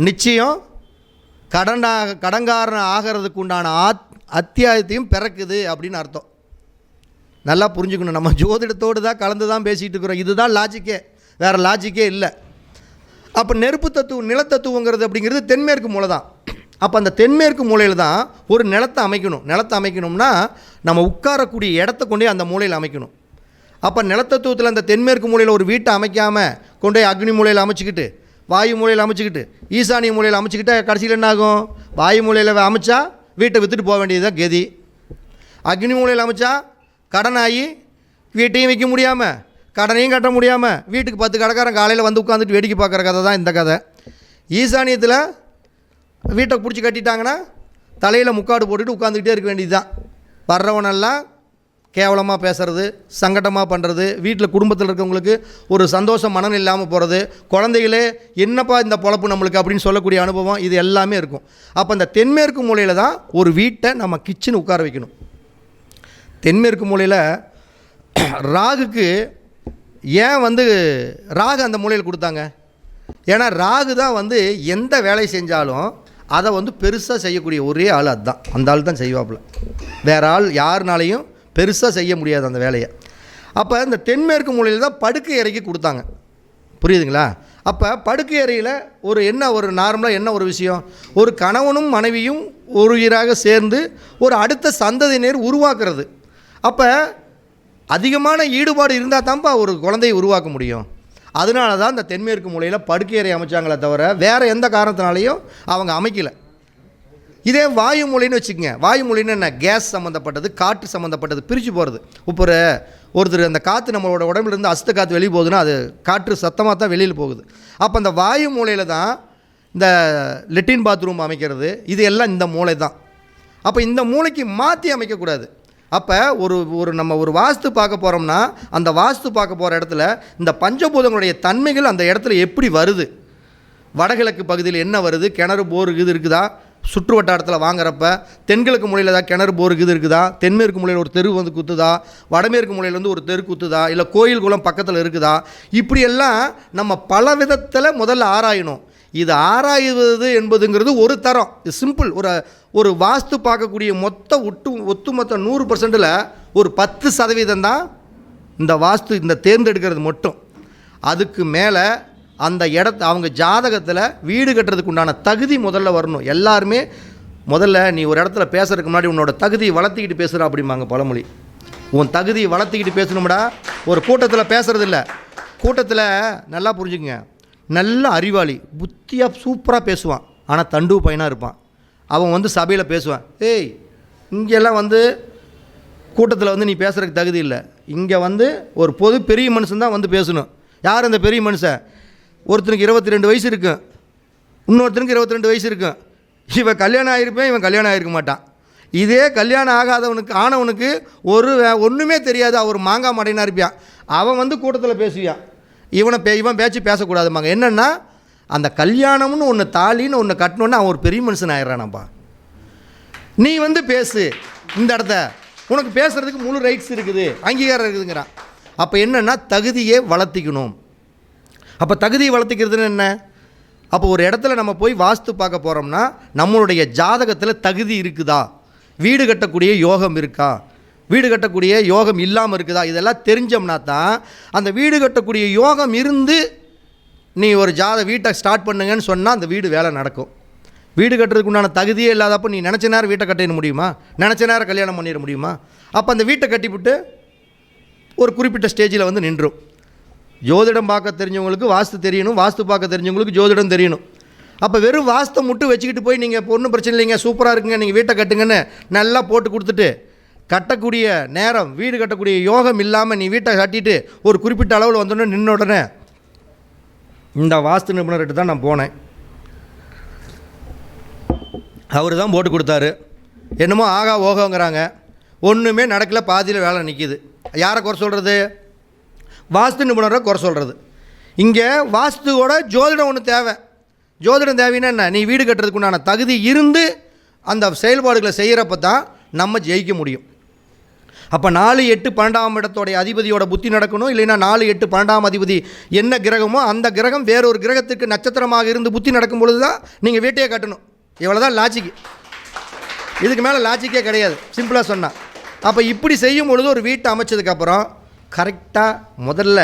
நிச்சயம் கடன்காரன் ஆகிறதுக்கு உண்டான அத்தியாயத்தையும் பிறக்குது அப்படின்னு அர்த்தம். நல்லா புரிஞ்சுக்கணும். நம்ம ஜோதிடத்தோடு தான் கலந்து தான் பேசிகிட்டு இருக்கிறோம். இதுதான் லாஜிக்கே, வேறு லாஜிக்கே இல்லை. அப்போ நெருப்பு தத்துவம் நிலத்தத்துவங்கிறது அப்படிங்கிறது தென்மேற்கு மூலை தான். அப்போ அந்த தென்மேற்கு மூலையில் தான் ஒரு நிலத்தை அமைக்கணும். நிலத்தை அமைக்கணும்னா நம்ம உட்காரக்கூடிய இடத்த கொண்டே அந்த மூலையில் அமைக்கணும். அப்போ நிலத்தத்துவத்தில் அந்த தென்மேற்கு மூலையில் ஒரு வீட்டை அமைக்காமல் கொண்டே அக்னி மூலையில் அமைச்சிக்கிட்டு, வாயு மூலையில் அமைச்சிக்கிட்டு, ஈசானிய மூலையில் அமைச்சிக்கிட்டா கடைசியில் என்ன ஆகும்? வாயு மூலையில் அமைச்சா வீட்டை விற்றுட்டு போக வேண்டியது தான் கதி. அக்னி மூலையில் அமைச்சா கடனாகி வீட்டையும் விற்க முடியாமல், கடனையும் கட்ட முடியாமல், வீட்டுக்கு 10 கடைக்காரன் காலையில் வந்து உட்காந்துட்டு வேடிக்கை பார்க்குற கதை தான் இந்த கதை. ஈசானியத்தில் வீட்டை பிடிச்சி கட்டிட்டாங்கன்னா தலையில் முக்காடு போட்டுட்டு உட்காந்துக்கிட்டே இருக்க வேண்டியது தான். வர்றவனெல்லாம் கேவலமாக பேசுகிறது, சங்கடமாக பண்ணுறது, வீட்டில் குடும்பத்தில் இருக்கவங்களுக்கு ஒரு சந்தோஷம் மனம் இல்லாமல் போகிறது, குழந்தைகளே என்னப்பா இந்த பொழப்பு நம்மளுக்கு அப்படின்னு சொல்லக்கூடிய அனுபவம், இது எல்லாமே இருக்கும். அப்போ இந்த தென்மேற்கு மூலையில் தான் ஒரு வீட்டை நம்ம கிச்சன் உட்கார வைக்கணும். தென்மேற்கு மூலையில் ராகுக்கு ஏன் வந்து ராகு அந்த மூலையில் கொடுத்தாங்க? ஏன்னா ராகு தான் வந்து எந்த வேலை செஞ்சாலும் அதை வந்து பெருசாக செய்யக்கூடிய ஒரே ஆள் அதுதான். அந்த ஆள் தான் செய்வாப்புல. வேறு ஆள் யாருனாலையும் பெருசாக செய்ய முடியாது அந்த வேலையை. அப்போ இந்த தென்மேற்கு மூலையில் தான் படுக்கை அறைக்கு கொடுத்தாங்க. புரியுதுங்களா? அப்போ படுக்கை அறையில் ஒரு நார்மலாக என்ன ஒரு விஷயம், ஒரு கணவனும் மனைவியும் ஒரு உயிராக சேர்ந்து ஒரு அடுத்த சந்ததியினர் உருவாக்குறது. அப்போ அதிகமான ஈடுபாடு இருந்தால் தான்ப்பா ஒரு குழந்தையை உருவாக்க முடியும். அதனால தான் இந்த தென்மேற்கு மூலையில் படுக்கை அறை அமைச்சாங்களே தவிர வேறு எந்த காரணத்தினாலையும் அவங்க அமைக்கலை. இதே வாயு மூலைன்னு வச்சுக்கோங்க. வாயு மூலைன்னு என்ன? கேஸ் சம்மந்தப்பட்டது, காற்று சம்மந்தப்பட்டது, பிரித்து போகிறது. இப்போ ஒருத்தர் அந்த காற்று நம்மளோட உடம்புலேருந்து அசுத்த காற்று வெளியே போகுதுன்னா அது காற்று சத்தமாக தான் வெளியில் போகுது. அப்போ அந்த வாயு மூலையில் தான் இந்த லெட்டின் பாத்ரூம் அமைக்கிறது, இது எல்லாம் இந்த மூலை தான். அப்போ இந்த மூளைக்கு மாற்றி அமைக்கக்கூடாது. அப்போ நம்ம ஒரு வாஸ்து பார்க்க போகிறோம்னா அந்த வாஸ்து பார்க்க போகிற இடத்துல இந்த பஞ்சபூதங்களுடைய தன்மைகள் அந்த இடத்துல எப்படி வருது, வடகிழக்கு பகுதியில் என்ன வருது, கிணறு போர் இது இருக்குதா, சுற்று வட்டாரத்தில் வாங்குறப்ப தென்கிழக்கு மூலையில் தான் கிணறு போர் இது இருக்குதா, தென்மேற்கு மூலையில் ஒரு தெரு வந்து குத்துதா, வடமேற்கு மூலையில் வந்து ஒரு தெரு குத்துதா, இல்லை கோயில் குளம் பக்கத்தில் இருக்குதா, இப்படியெல்லாம் நம்ம பல விதத்தில் முதல்ல ஆராயணும். இது ஆராய்வது என்பதுங்கிறது ஒரு தரம், இது சிம்பிள். ஒரு வாஸ்து பார்க்கக்கூடிய ஒட்டுமொத்த 100%ல் ஒரு 10% தான் இந்த வாஸ்து இந்த தேர்ந்தெடுக்கிறது மட்டும். அதுக்கு மேலே அந்த அவங்க ஜாதகத்தில் வீடு கட்டுறதுக்கு உண்டான தகுதி முதல்ல வரணும். எல்லாருமே முதல்ல நீ ஒரு இடத்துல பேசுறதுக்கு முன்னாடி உன்னோட தகுதியை வளர்த்திக்கிட்டு பேசுகிற அப்படிம்பாங்க பழமொழி. உன் தகுதியை வளர்த்திக்கிட்டு பேசணும்டா. ஒரு கூட்டத்தில் பேசுகிறது இல்லை. கூட்டத்தில் நல்லா புரிஞ்சுக்குங்க, நல்ல அறிவாளி, புத்தியாக சூப்பராக பேசுவான், ஆனால் தண்டு பையனாக இருப்பான். அவன் வந்து சபையில் பேசுவான், ஏய் இங்கெல்லாம் வந்து கூட்டத்தில் வந்து நீ பேசுகிறதுக்கு தகுதி இல்லை, இங்கே வந்து ஒரு பெரிய மனுஷன் தான் வந்து பேசணும். யார் அந்த பெரிய மனுஷன்? ஒருத்தனுக்கு 22 வயசு இருக்கும், இன்னொருத்தனுக்கு 22 வயசு இருக்கும். இவன் கல்யாணம் ஆகிருப்பேன், இவன் கல்யாணம் ஆகிருக்க மாட்டான். இதே கல்யாணம் ஆனவனுக்கு ஒன்றுமே தெரியாது, அவர் மாங்காய் மடையினா இருப்பான். அவன் வந்து கூட்டத்தில் பேசுவான். இவன் பேச்சு பேசக்கூடாதுமாங்க. என்னென்னா அந்த கல்யாணம்னு ஒன்று தாலின்னு ஒன்று கட்டணுன்னு அவன் ஒரு பெரிய மனுஷன் ஆயிடுறானப்பா. நீ வந்து பேசு, இந்த இடத்த உனக்கு பேசுகிறதுக்கு முழு ரைட்ஸ் இருக்குது, அங்கீகாரம் இருக்குதுங்கிறான். அப்போ என்னென்னா தகுதியை வளர்த்திக்கணும். அப்போ தகுதியை வளர்த்திக்கிறதுன்னு என்ன? அப்போ ஒரு இடத்துல நம்ம போய் வாஸ்து பார்க்க போகிறோம்னா நம்மளுடைய ஜாதகத்தில் தகுதி இருக்குதா, வீடு கட்டக்கூடிய யோகம் இருக்கா, வீடு கட்டக்கூடிய யோகம் இல்லாமல் இருக்குதா, இதெல்லாம் தெரிஞ்சோம்னா தான் அந்த வீடு கட்டக்கூடிய யோகம் இருந்து நீ ஒரு வீட்டை ஸ்டார்ட் பண்ணுங்கன்னு சொன்னால் அந்த வீடு வேலை நடக்கும். வீடு கட்டுறதுக்கு உண்டான தகுதியே இல்லாதப்போ நீ நினச்ச நேரம் வீட்டை கட்டிட முடியுமா? நினச்ச நேரம் கல்யாணம் பண்ணிட முடியுமா? அப்போ அந்த வீட்டை கட்டிவிட்டு ஒரு குறிப்பிட்ட ஸ்டேஜில் வந்து நின்றும். ஜோதிடம் பார்க்க தெரிஞ்சவங்களுக்கு வாஸ்து தெரியணும், வாஸ்து பார்க்க தெரிஞ்சவங்களுக்கு ஜோதிடம் தெரியணும். அப்போ வெறும் வாஸ்தை மட்டும் வச்சுக்கிட்டு போய் நீங்கள் ஒன்றும் பிரச்சனை இல்லைங்க, சூப்பராக இருக்குங்க, நீங்கள் வீட்டை கட்டுங்கன்னு நல்லா போட்டு கொடுத்துட்டு கட்டக்கூடிய நேரம், வீடு கட்டக்கூடிய யோகம் இல்லாமல் நீ வீட்டை கட்டிட்டு ஒரு குறிப்பிட்ட அளவில் வந்தோடனே நின்ன உடனே இந்த வாஸ்து நிபுணர்கிட்ட தான் நான் போனேன். அவர் தான் போட்டு கொடுத்தாரு. என்னமோ ஆகா ஓகோங்கிறாங்க, ஒன்றுமே நடக்கல, பாதியில் வேலை நிற்கிது. யாரை குறை சொல்கிறது? வாஸ்து நிபுணரை குறை சொல்கிறது. இங்கே வாஸ்துவோட ஜோதிடம் ஒன்று தேவை. ஜோதிடம் தேவைன்னா என்ன? நீ வீடு கட்டுறதுக்கு உண்டான தகுதி இருந்து அந்த செயல்பாடுகளை செய்கிறப்ப தான் நம்ம ஜெயிக்க முடியும். அப்போ 4, 8, 12ஆம் இடத்தோடைய அதிபதியோட புத்தி நடக்கணும். இல்லைன்னா 4, 8, 12ஆம் அதிபதி என்ன கிரகமோ அந்த கிரகம் வேறொரு கிரகத்துக்கு நட்சத்திரமாக இருந்து புத்தி நடக்கும் பொழுது தான் நீங்கள் வீட்டையே கட்டணும். இவ்வளோ தான் லாஜிக்கு. இதுக்கு மேலே லாஜிக்கே கிடையாது, சிம்பிளாக சொன்னால். அப்போ இப்படி செய்யும் பொழுது ஒரு வீட்டை அமைச்சதுக்கப்புறம் கரெக்டாக முதல்ல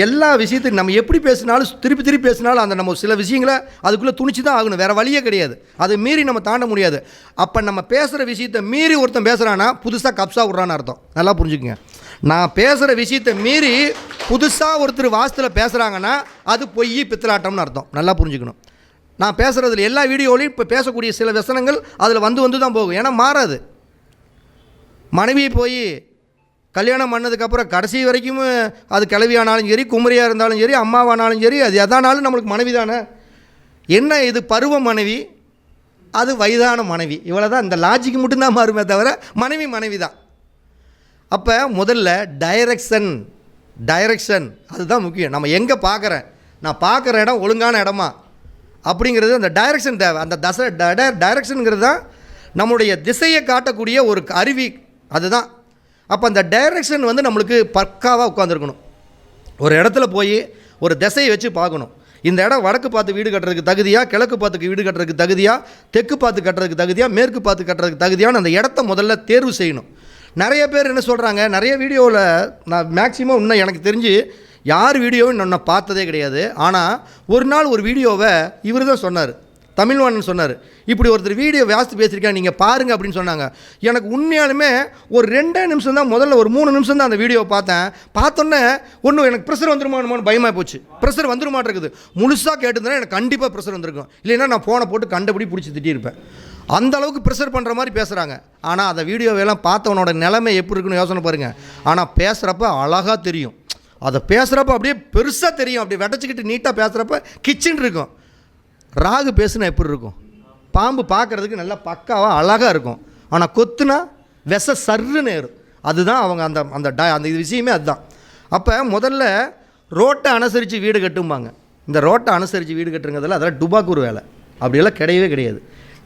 எல்லா விஷயத்துக்கும் நம்ம எப்படி பேசினாலும் திருப்பி பேசினாலும் அந்த நம்ம சில விஷயங்களை அதுக்குள்ளே துணிச்சு தான் ஆகணும், வேறு வழியே கிடையாது. அதை மீறி நம்ம தாண்ட முடியாது. அப்போ நம்ம பேசுகிற விஷயத்தை மீறி ஒருத்தன் பேசுகிறான்னா புதுசாக கப்ஸா விட்றான்னு அர்த்தம். நல்லா புரிஞ்சுக்குங்க. நான் பேசுகிற விஷயத்தை மீறி புதுசாக ஒருத்தர் வாஸ்துவில் பேசுகிறாங்கன்னா அது பொய் பித்தலாட்டம்னு அர்த்தம். நல்லா புரிஞ்சுக்கணும். நான் பேசுகிறதுல எல்லா வீடியோலையும் இப்போ பேசக்கூடிய சில வசனங்கள் அதில் வந்து தான் போகும். ஏன்னா மாறாது. மனைவியை போய் கல்யாணம் பண்ணதுக்கப்புறம் கடைசி வரைக்கும் அது கிளவியானாலும் சரி, குமரியாக இருந்தாலும் சரி, அம்மாவானாலும் சரி, அது எதானாலும் நம்மளுக்கு மனைவி தானே. என்ன இது பருவ மனைவி, அது வயதான மனைவி, இவ்வளோ தான். இந்த லாஜிக்கு மட்டும்தான் மாறுமே தவிர மனைவி தான். அப்போ முதல்ல டைரக்ஷன் அதுதான் முக்கியம். நம்ம எங்கே பார்க்குறேன், நான் பார்க்குற இடம் ஒழுங்கான இடமா அப்படிங்கிறது அந்த டைரக்ஷன் தேவை. அந்த டைரக்ஷனுங்கிறது தான் நம்மளுடைய திசையை காட்டக்கூடிய ஒரு அருவி, அதுதான். அப்போ அந்த டைரக்ஷன் வந்து நம்மளுக்கு பக்காவாக உட்காந்துருக்கணும். ஒரு இடத்துல போய் ஒரு திசையை வச்சு பார்க்கணும். இந்த இடம் வடக்கு பார்த்து வீடு கட்டுறதுக்கு தகுதியாக, கிழக்கு பார்த்துக்கு வீடு கட்டுறதுக்கு தகுதியாக, தெற்கு பார்த்து கட்டுறதுக்கு தகுதியாக, மேற்கு பார்த்து கட்டுறதுக்கு தகுதியான அந்த இடத்த முதல்ல தேர்வு செய்யணும். நிறைய பேர் என்ன சொல்கிறாங்க, நிறைய வீடியோவில் நான் மேக்ஸிமம் இன்னும் எனக்கு தெரிஞ்சு யார் வீடியோவும் நான் பார்த்ததே கிடையாது. ஆனால் ஒரு நாள் ஒரு வீடியோவை இவர் தான் சொன்னார், தமிழ்வாணன் சொன்னார், இப்படி ஒருத்தர் வீடியோ வாஸ்து பேசியிருக்கேன் நீங்கள் பாருங்கள் அப்படின்னு சொன்னாங்க. எனக்கு உண்மையாலுமே ஒரு 2 நிமிஷம் தான், முதல்ல ஒரு 3 நிமிஷம் தான் அந்த வீடியோவை பார்த்தோன்னே ஒன்றும் எனக்கு ப்ரெஷர் வந்துருமான்னு பயமாக போச்சு. ப்ரெஷர் வந்துருமாட்டிருக்குது. முழுசாக கேட்டுருந்தேன்னா எனக்கு கண்டிப்பாக ப்ரெஷர் வந்திருக்கும். இல்லைன்னா நான் ஃபோனை போட்டு கண்டபடி பிடிச்சி திட்டியிருப்பேன். அந்த அளவுக்கு ப்ரெஷர் பண்ணுற மாதிரி பேசுகிறாங்க. ஆனால் அந்த வீடியோவெல்லாம் பார்த்தவனோட நிலைமை எப்படி இருக்குன்னு யோசனை பாருங்கள். ஆனால் பேசுகிறப்ப அழகாக தெரியும். அதை பேசுகிறப்ப அப்படியே பெருசாக தெரியும். அப்படியே வெட்டச்சிக்கிட்டு நீட்டாக பேசுகிறப்ப கிச்சன் இருக்கும். ராகு பேசுனா எப்படி இருக்கும்? பாம்பு பார்க்குறதுக்கு நல்லா பக்காவாக அழகாக இருக்கும். ஆனால் கொத்துனா விச சர்றுன்னு ஏறும். அதுதான் அவங்க அந்த அந்த இது விஷயமே அதுதான். அப்போ முதல்ல ரோட்டை அனுசரித்து வீடு கட்டும்பாங்க. இந்த ரோட்டை அனுசரித்து வீடு கட்டுறதுல அதெல்லாம் டுபாக்கூர் வேலை. அப்படியெல்லாம் கிடையவே கிடையாது.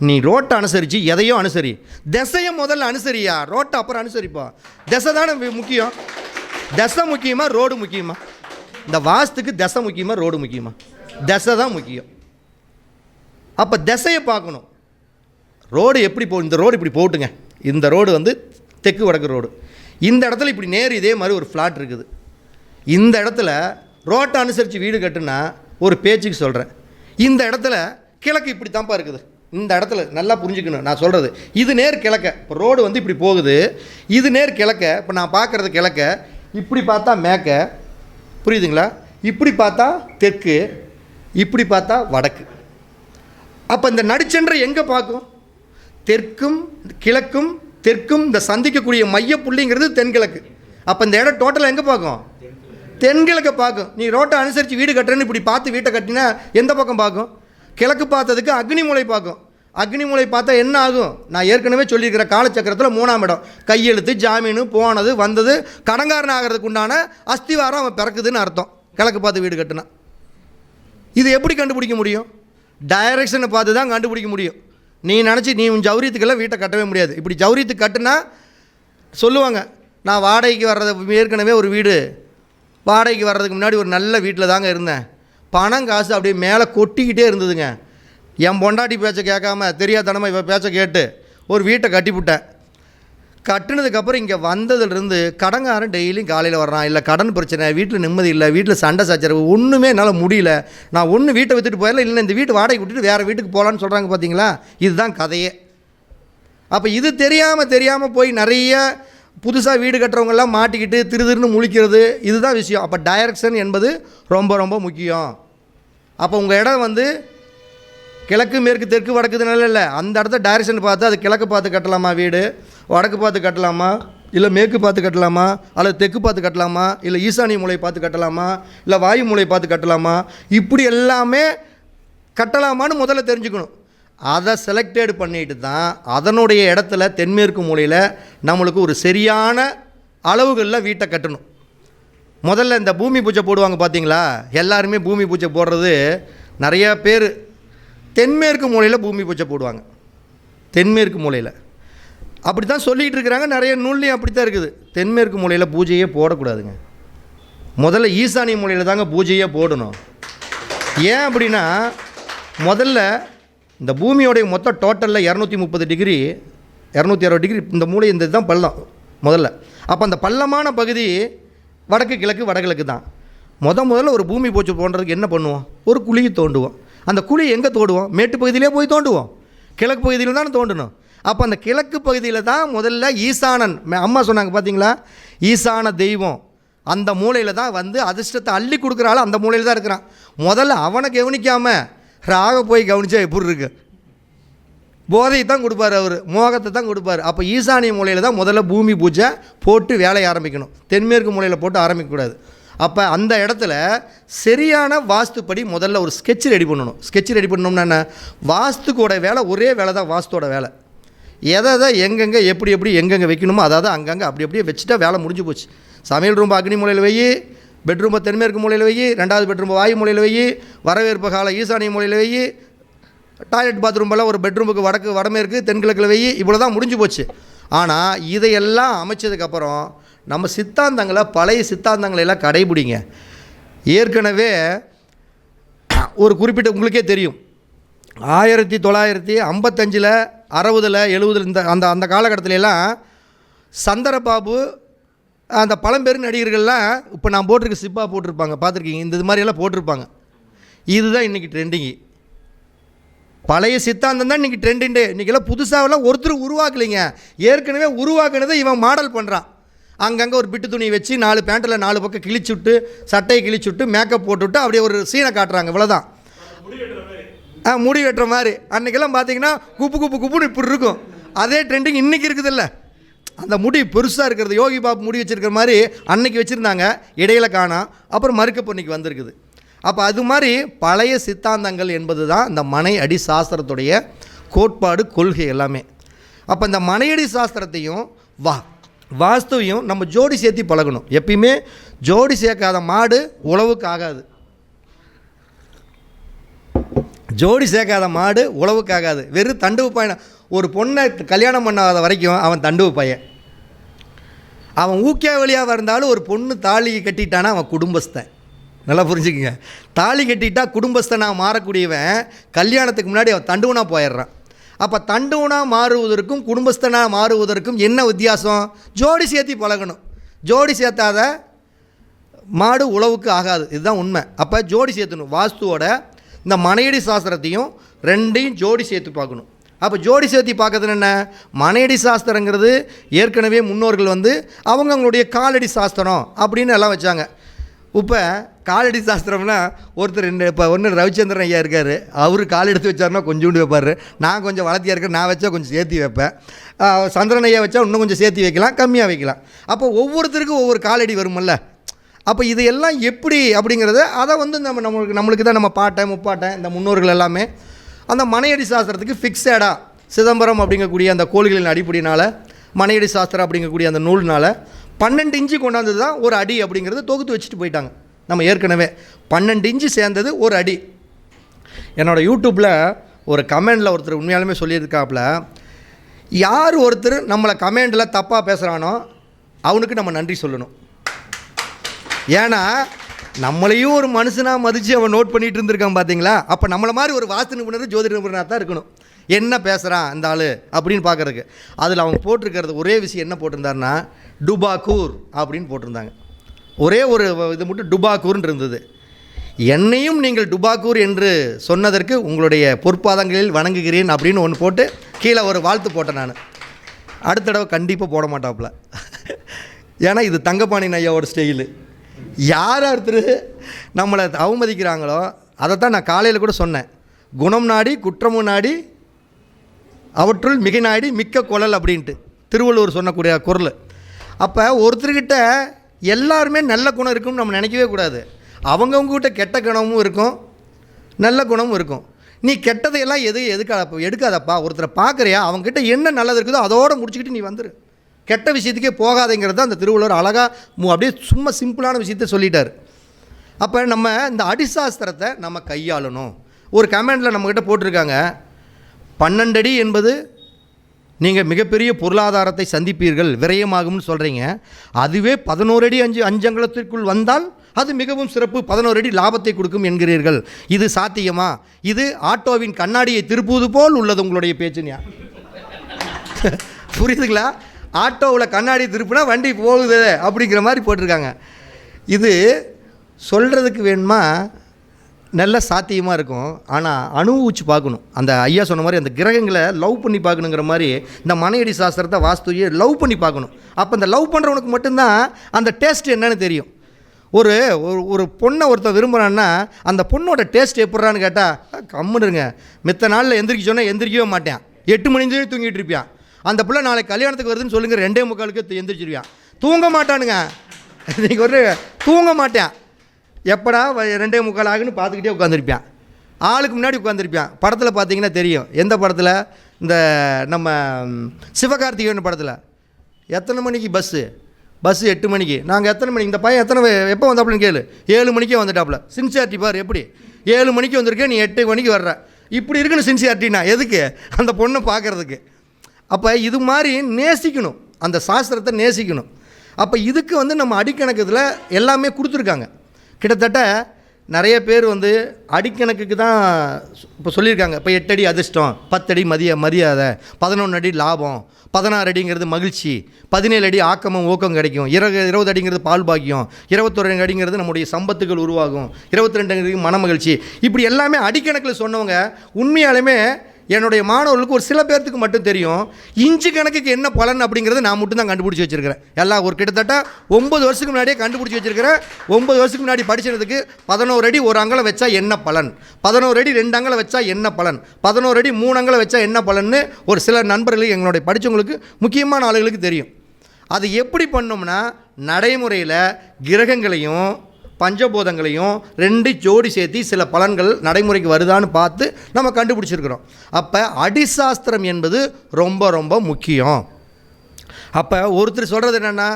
நீ ரோட்டை அனுசரித்து எதையோ அனுசரி, திசையை முதல்ல அனுசரியா, ரோட்டை அப்புறம் அனுசரிப்பா. திசை தானே முக்கியம். திசை முக்கியமாக ரோடு முக்கியமா? இந்த வாஸ்துக்கு திசை முக்கியமாக ரோடு முக்கியமா? திசை தான் முக்கியம். அப்போ திசையை பார்க்கணும். ரோடு எப்படி இந்த ரோடு இப்படி போட்டுங்க. இந்த ரோடு வந்து தெற்கு வடக்கு ரோடு. இந்த இடத்துல இப்படி நேர் இதே மாதிரி ஒரு ஃப்ளாட் இருக்குது. இந்த இடத்துல ரோட்டை அனுசரித்து வீடு கட்டுனா ஒரு பேச்சுக்கு சொல்கிறேன், இந்த இடத்துல கிழக்கு இப்படி தான்ப்பா இருக்குது. இந்த இடத்துல நல்லா புரிஞ்சுக்கணும் நான் சொல்கிறது. இது நேர் கிழக்க. இப்போ ரோடு வந்து இப்படி போகுது, இது நேர் கிழக்க. இப்போ நான் பார்க்குறது கிழக்க, இப்படி பார்த்தா மேற்க, புரியுதுங்களா? இப்படி பார்த்தா தெற்கு, இப்படி பார்த்தா வடக்கு. அப்போ இந்த நடுச்சென்றை எங்கே பார்க்கும்? தெற்கும் கிழக்கும் தெற்கும் இந்த சந்திக்கக்கூடிய மையப்புள்ளிங்கிறது தென்கிழக்கு. அப்போ இந்த இடம் டோட்டலாக எங்கே பார்க்கும்? தென்கிழக்கை பார்க்கும். நீ ரோட்டை அனுசரித்து வீடு கட்டுறேன்னு இப்படி பார்த்து வீட்டை கட்டினா எந்த பக்கம் பார்க்கும்? கிழக்கு பார்த்ததுக்கு அக்னிமூலை பார்க்கும். அக்னிமூலை பார்த்தா என்ன ஆகும்? நான் ஏற்கனவே சொல்லியிருக்கிற காலச்சக்கரத்தில் 3ஆம் இடம், கையெழுத்து, ஜாமீனு, போனது வந்தது, கடங்காரன் ஆகிறதுக்கு உண்டான அஸ்திவாரம் அவன் பிறக்குதுன்னு அர்த்தம். கிழக்கு பார்த்து வீடு கட்டுனா இது எப்படி கண்டுபிடிக்க முடியும்? டைரக்ஷனை பார்த்து தான் கண்டுபிடிக்க முடியும். நீ நினச்சி நீ உன் ஜவுரியத்துக்கெல்லாம் வீட்டை கட்டவே முடியாது. இப்படி ஜவுரியத்துக்கு கட்டுனா சொல்லுவாங்க, நான் வாடகைக்கு வர்றது ஏற்கனவே ஒரு வீடு வாடகைக்கு வர்றதுக்கு முன்னாடி ஒரு நல்ல வீட்டில் தாங்க இருந்தேன். பணம் காசு அப்படியே மேலே கொட்டிக்கிட்டே இருந்ததுங்க. என் பொண்டாட்டி பேச்சை கேட்காம தெரியாதனமாக இவன் பேச்சை கேட்டு ஒரு வீட்டை கட்டிவிட்டேன். கட்டினதுக்கப்புறம் இங்கே வந்ததுலேருந்து கடங்காரன் டெய்லியும் காலையில் வர்றான். இல்லை கடன் பிரச்சனை, வீட்டில் நிம்மதி இல்லை, வீட்டில் சண்டை சச்சரவு, ஒன்றுமே என்னால் முடியல. நான் ஒன்று வீட்டை விற்றுட்டு போயிடல, இல்லை இந்த வீட்டு வாடகை விட்டுட்டு வேறு வீட்டுக்கு போகலான்னு சொல்கிறாங்க. பார்த்தீங்களா? இதுதான் கதையே. அப்போ இது தெரியாமல் போய் நிறைய புதுசாக வீடு கட்டுறவங்கெல்லாம் மாட்டிக்கிட்டு திருன்னு முழிக்கிறது, இதுதான் விஷயம். அப்போ டைரக்ஷன் என்பது ரொம்ப ரொம்ப முக்கியம். அப்போ உங்கள் இடம் வந்து கிழக்கு மேற்கு தெற்கு வடக்குதுனால இல்லை, அந்த இடத்த டைரக்ஷன் பார்த்து அது கிழக்கு பார்த்து கட்டலாமா வீடு, வடக்கு பார்த்து கட்டலாமா, இல்லை மேற்கு பார்த்து கட்டலாமா, அல்லது தெற்கு பார்த்து கட்டலாமா, இல்லை ஈசானிய மூலை பார்த்து கட்டலாமா, இல்லை வாயு மூலை பார்த்து கட்டலாமா, இப்படி எல்லாமே கட்டலாமான்னு முதல்ல தெரிஞ்சுக்கணும். அதை செலக்டட் பண்ணிட்டு தான் அதனுடைய இடத்துல தென்மேற்கு மூலையில் நம்மளுக்கு ஒரு சரியான அளவுகளில் வீட்டை கட்டணும். முதல்ல இந்த பூமி பூஜை போடுவாங்க பார்த்தீங்களா, எல்லாருமே பூமி பூஜை போடுறது நிறையா பேர் தென்மேற்கு மூலையில் பூமி பூஜை போடுவாங்க. தென்மேற்கு மூலையில் அப்படி தான் சொல்லிகிட்டு இருக்கிறாங்க, நிறைய நூல்லையும் அப்படி தான் இருக்குது. தென்மேற்கு மூலையில் பூஜையே போடக்கூடாதுங்க. முதல்ல ஈசானிய மூலையில் தாங்க பூஜையே போடணும். ஏன் அப்படின்னா, முதல்ல இந்த பூமியோடைய மொத்த டோட்டலில் 230 டிகிரி 260 டிகிரி இந்த மூலை இந்த இதுதான் பள்ளம் முதல்ல. அப்போ அந்த பள்ளமான பகுதி வடக்கு கிழக்கு வடகிழக்கு தான். முதல்ல ஒரு பூமி பூஜை போடுறதுக்கு என்ன பண்ணுவோம், ஒரு குழியை தோண்டுவோம். அந்த குழி எங்கே தோண்டுவோம், மேட்டு பகுதியிலே போய் தோண்டுவோம், கிழக்கு பகுதியில் தானே தோண்டணும். அப்போ அந்த கிழக்கு பகுதியில் தான் முதல்ல ஈசானன், அம்மா சொன்னாங்க பார்த்தீங்களா, ஈசான தெய்வம் அந்த மூலையில் தான் வந்து அதிர்ஷ்டத்தை அள்ளி கொடுக்குறாள், அந்த மூலையில் தான் இருக்கிறான். முதல்ல அவனை கவனிக்காமல் ராக போய் கவனித்தா எப்படி இருக்கு, போதையை தான் கொடுப்பார் அவர், மோகத்தை தான் கொடுப்பார். அப்போ ஈசானிய மூலையில் தான் முதல்ல பூமி பூஜை போட்டு வேலையை ஆரம்பிக்கணும், தென்மேற்கு மூலையில் போட்டு ஆரம்பிக்கக்கூடாது. அப்போ அந்த இடத்துல சரியான வாஸ்துப்படி முதல்ல ஒரு ஸ்கெட்ச் ரெடி பண்ணணும். ஸ்கெட்ச் ரெடி பண்ணோம்னா என்ன, வாஸ்துக்கோட வேலை ஒரே வேலை தான், வாஸ்தோட வேலை எதை எங்கெங்கே எப்படி எப்படி எங்கெங்கே வைக்கணுமோ அதாவது அங்கங்கே அப்படி அப்படியே வச்சுட்டா வேலை முடிஞ்சு போச்சு. சமையல் ரூம் அக்னி மூலையில் வை, பெட்ரூமை தென்மேற்கு மூலையில் வை, 2வது பெட்ரூம் வாயு மூலையில் வை, வரவேற்பு கால ஈசானிய மூலையில் வை, டாய்லெட் பாத்ரூம்பெல்லாம் ஒரு பெட்ரூமுக்கு வடமேற்கு தென்கிழக்கில் வை, இவ்வளோ தான் முடிஞ்சு போச்சு. ஆனால் இதையெல்லாம் அமைச்சதுக்கப்புறம் நம்ம சித்தாந்தங்களை, பழைய சித்தாந்தங்களை எல்லாம் கடைபிடிங்க. ஏற்கனவே ஒரு குறிப்பிட்ட உங்களுக்கே தெரியும், 1955, 60, 70 இந்த அந்த அந்த காலகட்டத்திலலாம் சந்திரபாபு அந்த பழம்பெரும் நடிகர்கள்லாம் இப்போ நான் போட்டிருக்க சிப்பா போட்டிருப்பாங்க, பார்த்துருக்கீங்க, இது மாதிரியெல்லாம் போட்டிருப்பாங்க. இதுதான் இன்றைக்கி ட்ரெண்டிங்கு. பழைய சித்தாந்தம் தான் இன்றைக்கி ட்ரெண்டிண்டு. இன்றைக்கெல்லாம் புதுசாகலாம் ஒருத்தர் உருவாக்கலைங்க, ஏற்கனவே உருவாக்குனதை இவன் மாடல் பண்ணுறான். அங்கங்கே ஒரு பிட்டு துணி வச்சு 4 பேண்ட்டில் 4 பக்கம் கிழிச்சுட்டு, சட்டையை கிழிச்சுட்டு, மேக்கப் போட்டுவிட்டு அப்படியே ஒரு சீனை காட்டுறாங்க, இவ்வளோதான். முடி வெட்டுற மாதிரி அன்றைக்கெல்லாம் பார்த்தீங்கன்னா குப்புன்னு இப்படி இருக்கும். அதே ட்ரெண்டிங் இன்றைக்கி இருக்குதில்ல, அந்த முடி பெருசாக இருக்கிறது, யோகி பாபு முடி வச்சுருக்கிற மாதிரி அன்னைக்கு வச்சுருந்தாங்க, இடையில காணோம், அப்புறம் மறுக்க பொன்னிக்கு வந்திருக்குது. அப்போ அது மாதிரி பழைய சித்தாந்தங்கள் என்பது தான் இந்த மனை அடி சாஸ்திரத்துடைய கோட்பாடு, கொள்கை எல்லாமே. அப்போ இந்த மனையடி சாஸ்திரத்தையும் வாஸ்துவையும் நம்ம ஜோடி சேர்த்து பழகணும். எப்பயுமே ஜோடி சேர்க்காத மாடு உழவுக்கு ஆகாது, ஜோடி சேர்க்காத மாடு உழவுக்கு ஆகாது. வெறும் தண்டுவு பையன், ஒரு பொண்ணை கல்யாணம் பண்ணாத வரைக்கும் அவன் தண்டுவு பையன். அவன் ஊக்கியா வழியாக இருந்தாலும் ஒரு பொண்ணு தாலி கட்டிட்டானா அவன் குடும்பஸ்தன். நல்லா புரிஞ்சுக்குங்க, தாலி கட்டிட்டா குடும்பஸ்தனாக மாறக்கூடியவன் கல்யாணத்துக்கு முன்னாடி அவன் தண்டுவனாக போயிடுறான். அப்போ தண்டுவனாக மாறுவதற்கும் குடும்பஸ்தனாக மாறுவதற்கும் என்ன வித்தியாசம், ஜோடி சேர்த்தி பழகணும். ஜோடி சேர்த்தாத மாடு உழவுக்கு ஆகாது, இதுதான் உண்மை. அப்போ ஜோடி சேர்த்துணும். வாஸ்துவோட இந்த மனையடி சாஸ்திரத்தையும் ரெண்டையும் ஜோடி சேர்த்து பார்க்கணும். அப்போ ஜோடி சேர்த்து பார்க்கறது என்ன, மனையடி சாஸ்திரங்கிறது ஏற்கனவே முன்னோர்கள் வந்து அவங்களுடைய காலடி சாஸ்திரம் அப்படின்னு எல்லாம் வச்சாங்க. இப்போ காலடி சாஸ்திரம்னா ஒருத்தர் இப்போ ஒன்று ரவிச்சந்திரன் ஐயா இருக்கார், அவர் கால் எடுத்து வச்சாருன்னா கொஞ்சோண்டு வைப்பார். நான் கொஞ்சம் வளர்த்தியாக இருக்கேன், நான் வச்சா கொஞ்சம் சேர்த்தி வைப்பேன். சந்திரன் ஐயா வச்சா இன்னும் கொஞ்சம் சேர்த்தி வைக்கலாம், கம்மியாக வைக்கலாம். அப்போ ஒவ்வொருத்தருக்கும் ஒவ்வொரு காலடி வருமல்ல. அப்போ இது எல்லாம் எப்படி அப்படிங்கிறத அதை வந்து நம்மளுக்கு தான் நம்ம பாட்டை முப்பாட்டை இந்த முன்னோர்கள் எல்லாமே அந்த மனையடி சாஸ்திரத்துக்கு ஃபிக்ஸடாக சிதம்பரம் அப்படிங்கக்கூடிய அந்த கோள்களின் அடிப்படையினால் மனையடி சாஸ்திரம் அப்படிங்கக்கூடிய அந்த நூல்னால் 12 இன்ச்சு கொண்டாந்து தான் ஒரு அடி அப்படிங்கிறது தொகுத்து வச்சுட்டு போயிட்டாங்க. நம்ம ஏற்கனவே 12 இன்ச்சு சேர்ந்தது ஒரு அடி. என்னோடய யூடியூப்பில் ஒரு கமெண்டில் ஒருத்தர் உண்மையாலுமே சொல்லியிருக்காப்புல, யார் ஒருத்தர் நம்மளை கமெண்டில் தப்பாக பேசுகிறானோ அவனுக்கு நம்ம நன்றி சொல்லணும். ஏன்னா நம்மளையும் ஒரு மனுஷனாக மதித்து அவன் நோட் பண்ணிகிட்டு இருந்திருக்கான் பார்த்தீங்களா. அப்போ நம்மளை மாதிரி ஒரு வாஸ்து நிபுணர், ஜோதிட நிபுணராக தான் இருக்கணும். என்ன பேசுகிறான் இந்த ஆள் அப்படின்னு பார்க்குறதுக்கு. அதில் அவங்க போட்டிருக்கிறது ஒரே விஷயம் என்ன போட்டிருந்தாருன்னா, டுபாக்கூர் அப்படின்னு போட்டிருந்தாங்க. ஒரே ஒரு இது மட்டும் டுபாக்கூர்ன்னு இருந்தது. என்னையும் நீங்கள் டுபாக்கூர் என்று சொன்னதற்கு உங்களுடைய பொற்பாதங்களில் வணங்குகிறேன் அப்படின்னு ஒன்று போட்டு கீழே ஒரு வாழ்த்து போட்டேன். நான் அடுத்த தடவை கண்டிப்பாக போட மாட்டாப்புல. ஏன்னா இது தங்கப்பாணி ஐயாவோட ஸ்டைலு. யார் ஒருத்தர் நம்மளை அவமதிக்கிறாங்களோ அதைத்தான் நான் காலையில் கூட சொன்னேன். குணம் நாடி குற்றமும் நாடி அவற்றுள் மிக நாடி மிக்க குழல் அப்படின்ட்டு திருவள்ளுவர் சொன்னக்கூடிய குரல். அப்போ ஒருத்தர்கிட்ட எல்லாருமே நல்ல குணம் இருக்குன்னு நம்ம நினைக்கவே கூடாது. அவங்கவுங்ககிட்ட கெட்ட குணமும் இருக்கும், நல்ல குணமும் இருக்கும். நீ கெட்டதையெல்லாம் எடுக்காதப்பா. ஒருத்தரை பார்க்குறியா, அவங்ககிட்ட என்ன நல்லது இருக்குதோ அதோடு முடிச்சுக்கிட்டு நீ வந்துரு. கெட்ட விஷயத்துக்கே போகாதேங்கிறது தான் அந்த திருவள்ளுவர் அழகாக அப்படியே சும்மா சிம்பிளான விஷயத்த சொல்லிட்டார். அப்போ நம்ம இந்த அடிசாஸ்திரத்தை நம்ம கையாளணும். ஒரு கமெண்டில் நம்மக்கிட்ட போட்டிருக்காங்க, 12 அடி என்பது நீங்கள் மிகப்பெரிய பொருளாதாரத்தை சந்திப்பீர்கள், விரயமாகும்னு சொல்கிறீங்க. அதுவே 11 அடி 5 அங்குலத்திற்குள் வந்தால் அது மிகவும் சிறப்பு, 11 அடி லாபத்தை கொடுக்கும் என்கிறீர்கள். இது சாத்தியமா? இது ஆட்டோவின் கண்ணாடியை திருப்புவது போல் உள்ளது உங்களுடைய பேச்சுனியா. புரியுதுங்களா? ஆட்டோவில் கண்ணாடி திருப்புனா வண்டி போகுது அப்படிங்கிற மாதிரி போட்டிருக்காங்க. இது சொல்கிறதுக்கு வேணுமா நல்ல சாத்தியமாக இருக்கும். ஆனால் அனுபவிச்சு பார்க்கணும். அந்த ஐயா சொன்ன மாதிரி அந்த கிரகங்களை லவ் பண்ணி பார்க்கணுங்கிற மாதிரி இந்த மனையடி சாஸ்திரத்தை வாஸ்துவையை லவ் பண்ணி பார்க்கணும். அப்போ இந்த லவ் பண்ணுறவனுக்கு மட்டும்தான் அந்த டேஸ்ட் என்னன்னு தெரியும். ஒரு ஒரு பொண்ணை ஒருத்தர் விரும்புகிறான்னா அந்த பொண்ணோட டேஸ்ட் எப்பட்றான்னு கேட்டால் கம்முனுங்க. மித்த நாளில் எந்திரிக்க சொன்னால் எந்திரிக்கவே மாட்டேன், 8 மணி நேரம் தூங்கிட்டு இருப்பான். அந்த பிள்ளை நாளைக்கு கல்யாணத்துக்கு வருதுன்னு சொல்லுங்க, 2:45 எந்திரிச்சிருவான். தூங்க மாட்டானுங்க. இன்றைக்கி ஒரு தூங்க மாட்டேன், எப்படா 2:45 ஆகுன்னு பார்த்துக்கிட்டே உட்காந்துருப்பான். ஆளுக்கு முன்னாடி உட்காந்துருப்பான். படத்தில் பார்த்தீங்கன்னா தெரியும். எந்த படத்தில்? இந்த நம்ம சிவகார்த்திகேயன் படத்தில் எத்தனை மணிக்கு பஸ்ஸு 8 மணிக்கு. நாங்கள் எத்தனை மணிக்கு, இந்த பையன் எப்போ வந்தாப்புலன்னு கேளு, 7 மணிக்கே வந்துட்டாப்புல. சின்சியாரிட்டி பார் எப்படி, 7 மணிக்கு வந்திருக்கேன், நீ 8 மணிக்கு வர்ற. இப்படி இருக்குன்னு சின்சியாரிட்டினா எதுக்கு? அந்த பொண்ணை பார்க்குறதுக்கு. அப்போ இது மாதிரி நேசிக்கணும், அந்த சாஸ்திரத்தை நேசிக்கணும். அப்போ இதுக்கு நம்ம அடிக்கணக்கத்தில் எல்லாமே கொடுத்துருக்காங்க. கிட்டத்தட்ட நிறைய பேர் அடிக்கணக்குக்கு தான் இப்போ சொல்லியிருக்காங்க. இப்போ 8 அடி அதிர்ஷ்டம், 10 அடி மரியாதை, 11 அடி லாபம், 16 அடிங்கிறது மகிழ்ச்சி, 17 அடி ஆக்கமும் ஊக்கம் கிடைக்கும், 20 அடிங்கிறது பால் பாக்கியம், 21 அடிங்கிறது நம்முடைய சம்பத்துகள் உருவாகும், 22 அடிங்கிறது மன மகிழ்ச்சி. இப்படி எல்லாமே அடிக்கணக்கில் சொன்னவங்க உண்மையாலுமே என்னுடைய மாணவர்களுக்கு ஒரு சில பேர்த்துக்கு மட்டும் தெரியும். இன்ச்சு கணக்குக்கு என்ன பலன் அப்படிங்கிறத நான் மட்டும் தான் கண்டுபிடிச்சி வச்சுருக்கிறேன். எல்லாம் ஒரு கிட்டத்தட்ட 9 வருஷத்துக்கு முன்னாடியே கண்டுபிடிச்சி வச்சுருக்கிறேன். 9 வருஷத்துக்கு முன்னாடி படிச்சதுக்கு 11 அடி 1 அங்குலம் வச்சா என்ன பலன், 11 அடி 2 அங்குலம் வச்சா என்ன பலன், 11 அடி 3 அங்குலம் வச்சா என்ன பலன்னு ஒரு சில நண்பர்களுக்கு, எங்களுடைய படித்தவங்களுக்கு, முக்கியமான ஆளுகளுக்கு தெரியும். அது எப்படி பண்ணோம்னா, நடைமுறையில் கிரகங்களையும் பஞ்சபூதங்களையும் 2 ஜோடி சேர்த்து சில பலன்கள் நடைமுறைக்கு வருதான்னு பார்த்து நம்ம கண்டுபிடிச்சிருக்கிறோம். அப்போ அடிசாஸ்திரம் என்பது ரொம்ப ரொம்ப முக்கியம். அப்போ ஒருத்தர் சொல்கிறது என்னென்னா,